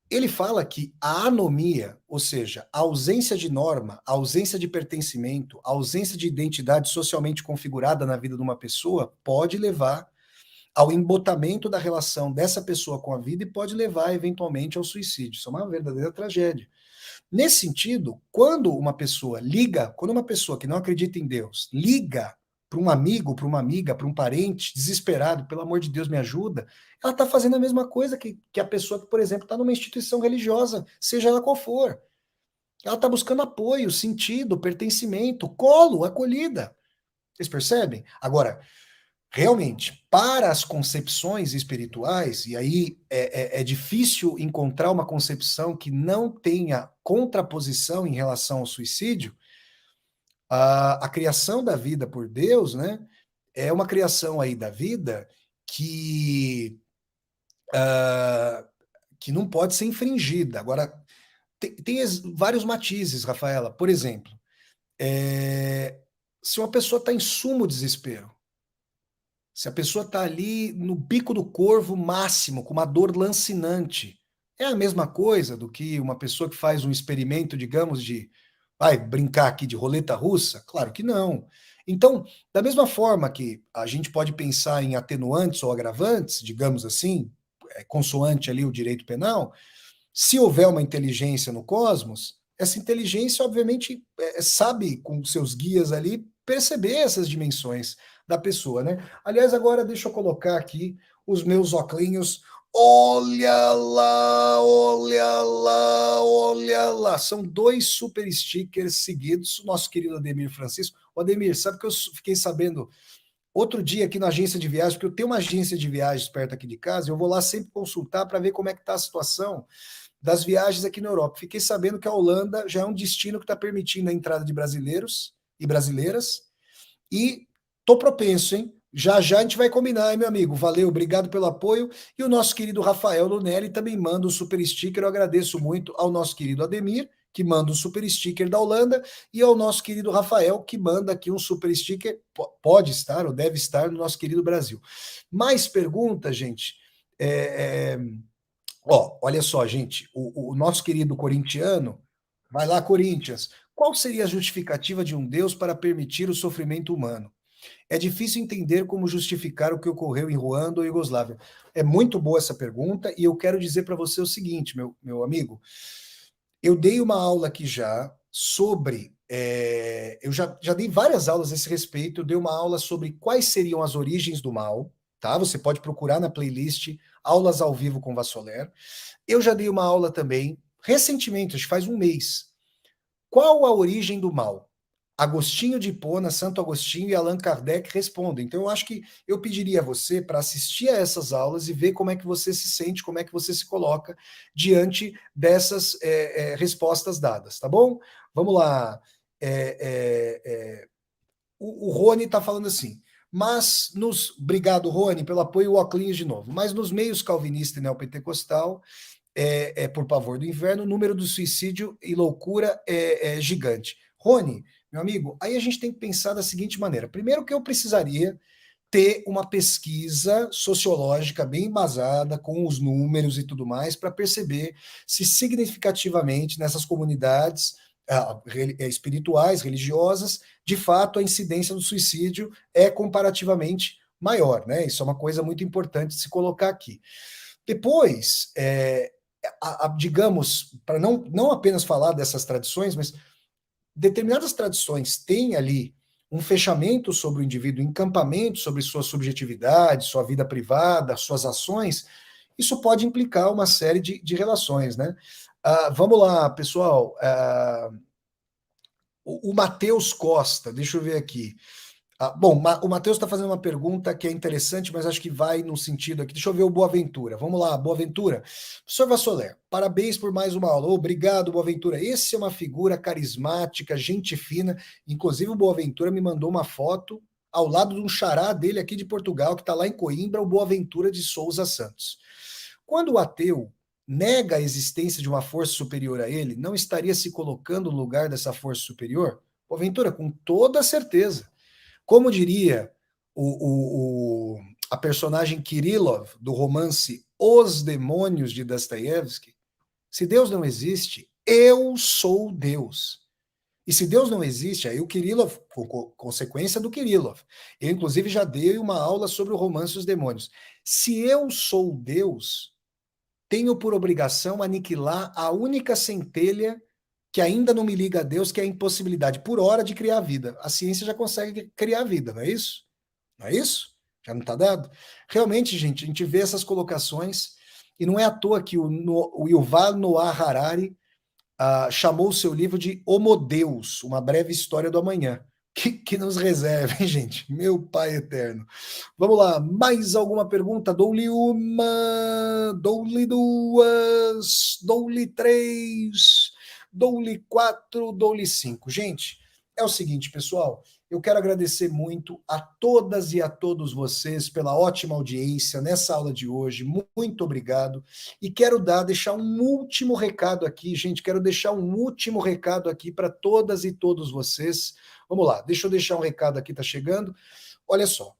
Ele fala que a anomia, ou seja, a ausência de norma, a ausência de pertencimento, a ausência de identidade socialmente configurada na vida de uma pessoa, pode levar ao embotamento da relação dessa pessoa com a vida e pode levar, eventualmente, ao suicídio. Isso é uma verdadeira tragédia. Nesse sentido, quando uma pessoa que não acredita em Deus, liga para um amigo, para uma amiga, para um parente, desesperado, pelo amor de Deus, me ajuda, ela está fazendo a mesma coisa que a pessoa que, por exemplo, está numa instituição religiosa, seja ela qual for. Ela está buscando apoio, sentido, pertencimento, colo, acolhida. Vocês percebem? Agora, realmente, para as concepções espirituais, e aí é difícil encontrar uma concepção que não tenha contraposição em relação ao suicídio, a criação da vida por Deus, né, é uma criação aí da vida que, que não pode ser infringida. Agora, tem vários matizes, Rafaela. Por exemplo, se uma pessoa está em sumo desespero, se a pessoa está ali no bico do corvo máximo, com uma dor lancinante, é a mesma coisa do que uma pessoa que faz um experimento, digamos, de Vai brincar aqui de roleta russa? Claro que não. Então, da mesma forma que a gente pode pensar em atenuantes ou agravantes, digamos assim, consoante ali o direito penal, se houver uma inteligência no cosmos, essa inteligência, obviamente, sabe, com seus guias ali, perceber essas dimensões da pessoa, né? Aliás, agora deixa eu colocar aqui os meus óculos. Olha lá, olha lá, olha lá. São 2 super stickers seguidos. Nosso querido Ademir Francisco. O Ademir, sabe que eu fiquei sabendo outro dia aqui na agência de viagens, porque eu tenho uma agência de viagens perto aqui de casa, eu vou lá sempre consultar para ver como é que está a situação das viagens aqui na Europa. Fiquei sabendo que a Holanda já é um destino que está permitindo a entrada de brasileiros e brasileiras, e tô propenso, hein? Já já a gente vai combinar, hein, meu amigo? Valeu, obrigado pelo apoio. E o nosso querido Rafael Lunelli também manda um super sticker. Eu agradeço muito ao nosso querido Ademir, que manda um super sticker da Holanda, e ao nosso querido Rafael, que manda aqui um super sticker, pode estar ou deve estar no nosso querido Brasil. Mais perguntas, gente? É, é, olha só, gente, o nosso querido corintiano, vai lá, Corinthians. Qual seria a justificativa de um Deus para permitir o sofrimento humano? É difícil entender como justificar o que ocorreu em Ruanda ou Iugoslávia. É muito boa essa pergunta e eu quero dizer para você o seguinte, meu amigo. Eu dei uma aula aqui já sobre. Eu já dei várias aulas a esse respeito. Eu dei uma aula sobre quais seriam as origens do mal. Tá? Você pode procurar na playlist Aulas ao Vivo com Vassoler. Eu já dei uma aula também, recentemente, acho que faz um mês. Qual a origem do mal? Agostinho de Hipona, Santo Agostinho e Allan Kardec respondem. Então, eu acho que eu pediria a você para assistir a essas aulas e ver como é que você se sente, como é que você se coloca diante dessas respostas dadas, tá bom? Vamos lá. O Rony está falando assim, mas obrigado, Rony, pelo apoio, o Oclinhos de novo. Mas nos meios calvinista e neopentecostal, por pavor do inverno, o número do suicídio e loucura é gigante. Rony, meu amigo, aí a gente tem que pensar da seguinte maneira. Primeiro que eu precisaria ter uma pesquisa sociológica bem embasada, com os números e tudo mais, para perceber se significativamente nessas comunidades espirituais, religiosas, de fato a incidência do suicídio é comparativamente maior, né? Isso é uma coisa muito importante de se colocar aqui. Depois, digamos, para não apenas falar dessas tradições, mas determinadas tradições têm ali um fechamento sobre o indivíduo, um encampamento sobre sua subjetividade, sua vida privada, suas ações, isso pode implicar uma série de relações, né? Vamos lá, pessoal. O Matheus Costa, deixa eu ver aqui. Bom, o Matheus está fazendo uma pergunta que é interessante, mas acho que vai no sentido aqui. Deixa eu ver o Boaventura. Vamos lá, Boaventura. Professor Vassoler, parabéns por mais uma aula. Obrigado, Boaventura. Esse é uma figura carismática, gente fina. Inclusive, o Boaventura me mandou uma foto ao lado de um xará dele aqui de Portugal, que está lá em Coimbra, o Boaventura de Souza Santos. Quando o ateu nega a existência de uma força superior a ele, não estaria se colocando no lugar dessa força superior? Boaventura, com toda certeza. Como diria a personagem Kirillov do romance Os Demônios de Dostoiévski, se Deus não existe, eu sou Deus. E se Deus não existe, aí o Kirillov, consequência do Kirillov. Eu, inclusive, já dei uma aula sobre o romance Os Demônios. Se eu sou Deus, tenho por obrigação aniquilar a única centelha que ainda não me liga a Deus, que é a impossibilidade por hora de criar vida. A ciência já consegue criar vida, não é isso? Não é isso? Já não está dado? Realmente, gente, a gente vê essas colocações, e não é à toa que o Yuval Noah Harari chamou o seu livro de Homo Deus, uma breve história do amanhã. Que nos reserve, hein, gente? Meu Pai eterno. Vamos lá, mais alguma pergunta? Dou-lhe uma, dou-lhe duas, dou-lhe três, dou-lhe quatro, dou-lhe cinco. Gente, é o seguinte, pessoal. Eu quero agradecer muito a todas e a todos vocês pela ótima audiência nessa aula de hoje. Muito obrigado. E quero deixar um último recado aqui, gente. Quero deixar um último recado aqui para todas e todos vocês. Vamos lá, deixa eu deixar um recado aqui, tá chegando. Olha só.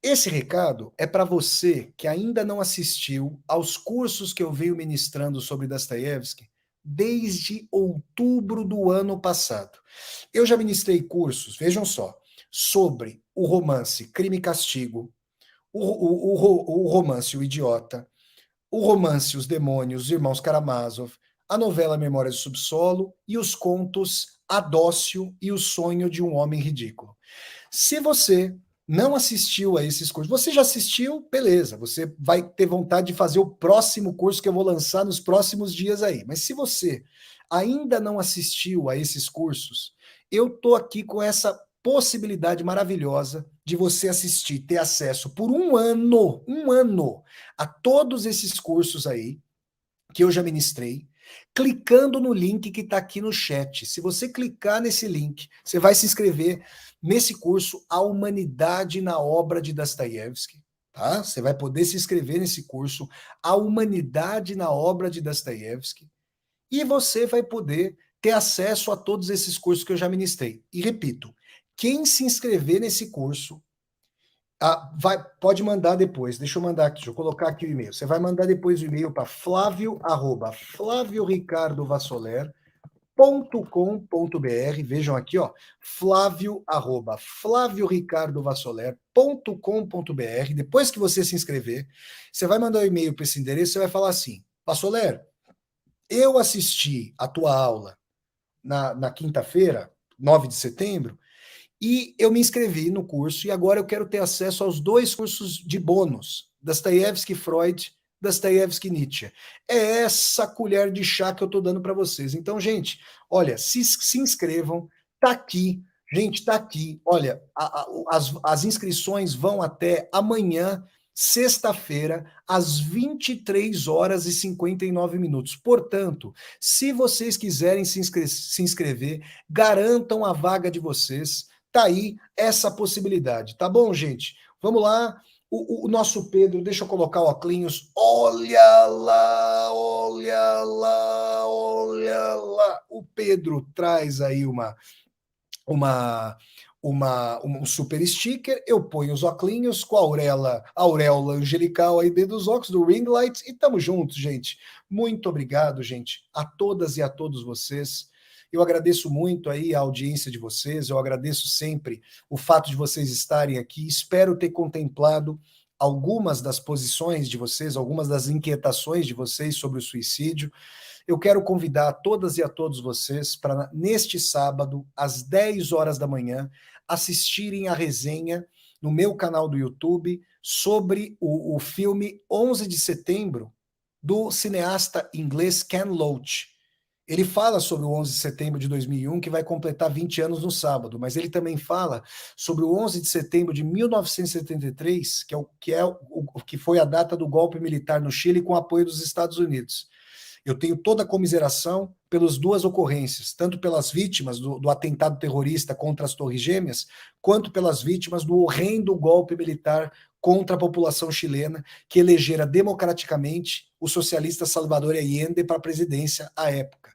Esse recado é para você que ainda não assistiu aos cursos que eu venho ministrando sobre Dostoiévski. desde outubro do ano passado. Eu já ministrei cursos, vejam só, sobre o romance Crime e Castigo, o romance O Idiota, o romance Os Demônios, Os Irmãos Karamazov, a novela Memórias do Subsolo e os contos Adócio e o Sonho de um Homem Ridículo. Se você não assistiu a esses cursos, você já assistiu, beleza, você vai ter vontade de fazer o próximo curso que eu vou lançar nos próximos dias aí. Mas se você ainda não assistiu a esses cursos, eu tô aqui com essa possibilidade maravilhosa de você assistir, ter acesso por um ano, a todos esses cursos aí que eu já ministrei, clicando no link que está aqui no chat. Se você clicar nesse link, você vai se inscrever nesse curso A Humanidade na Obra de Dostoiévski, tá? Você vai poder se inscrever nesse curso A Humanidade na Obra de Dostoiévski e você vai poder ter acesso a todos esses cursos que eu já ministrei. E repito, quem se inscrever nesse curso pode mandar depois, deixa eu mandar aqui, deixa eu colocar aqui o e-mail. Você vai mandar depois o e-mail para flávio@flavioricardovassoler.com.br. Vejam aqui, ó, flávio@flavioricardovassoler.com.br. Depois que você se inscrever, você vai mandar o e-mail para esse endereço, você vai falar assim: Vassoler, eu assisti a tua aula na quinta-feira, 9 de setembro, e eu me inscrevi no curso e agora eu quero ter acesso aos 2 cursos de bônus, Dostoiévski Freud, Dostoiévski Nietzshe. É essa colher de chá que eu estou dando para vocês. Então, gente, olha, se inscrevam, tá aqui. Gente, tá aqui. Olha, as inscrições vão até amanhã, sexta-feira, às 23 horas e 59 minutos. Portanto, se vocês quiserem se inscrever, garantam a vaga de vocês. Tá aí essa possibilidade, tá bom, gente? Vamos lá. O nosso Pedro, deixa eu colocar o óculos. Olha lá, olha lá, olha lá. O Pedro traz aí um super sticker. Eu ponho os óculos com a auréola angelical aí dentro dos óculos do ring light e tamo juntos, gente. Muito obrigado, gente, a todas e a todos vocês. Eu agradeço muito aí a audiência de vocês, eu agradeço sempre o fato de vocês estarem aqui, espero ter contemplado algumas das posições de vocês, algumas das inquietações de vocês sobre o suicídio. Eu quero convidar todas e a todos vocês para, neste sábado, às 10 horas da manhã, assistirem a resenha no meu canal do YouTube sobre o filme 11 de setembro, do cineasta inglês Ken Loach. Ele fala sobre o 11 de setembro de 2001, que vai completar 20 anos no sábado, mas ele também fala sobre o 11 de setembro de 1973, que foi a data do golpe militar no Chile com apoio dos Estados Unidos. Eu tenho toda a comiseração pelas 2 ocorrências, tanto pelas vítimas do atentado terrorista contra as Torres Gêmeas, quanto pelas vítimas do horrendo golpe militar contra a população chilena, que elegera democraticamente o socialista Salvador Allende para a presidência à época.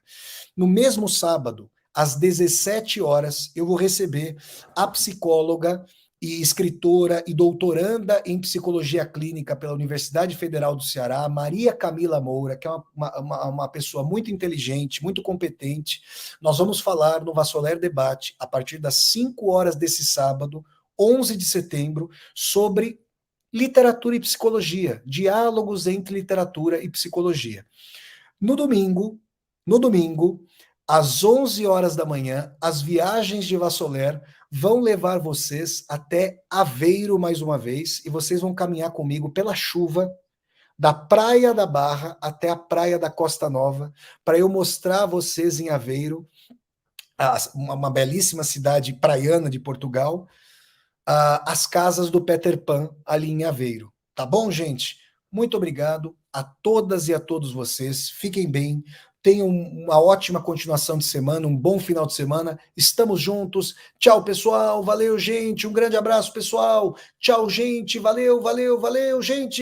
No mesmo sábado, às 17 horas, eu vou receber a psicóloga e escritora e doutoranda em psicologia clínica pela Universidade Federal do Ceará, Maria Camila Moura, que é uma pessoa muito inteligente, muito competente. Nós vamos falar no Vassoler Debate, a partir das 5 horas desse sábado, 11 de setembro, sobre literatura e psicologia, diálogos entre literatura e psicologia. No domingo, às 11 horas da manhã, as viagens de Vassoler vão levar vocês até Aveiro mais uma vez, e vocês vão caminhar comigo pela chuva, da Praia da Barra até a Praia da Costa Nova, para eu mostrar a vocês em Aveiro, uma belíssima cidade praiana de Portugal, as casas do Peter Pan ali em Aveiro. Tá bom, gente? Muito obrigado a todas e a todos vocês. Fiquem bem. Tenham uma ótima continuação de semana, um bom final de semana. Estamos juntos. Tchau, pessoal. Valeu, gente. Um grande abraço, pessoal. Tchau, gente. Valeu, valeu, valeu, gente.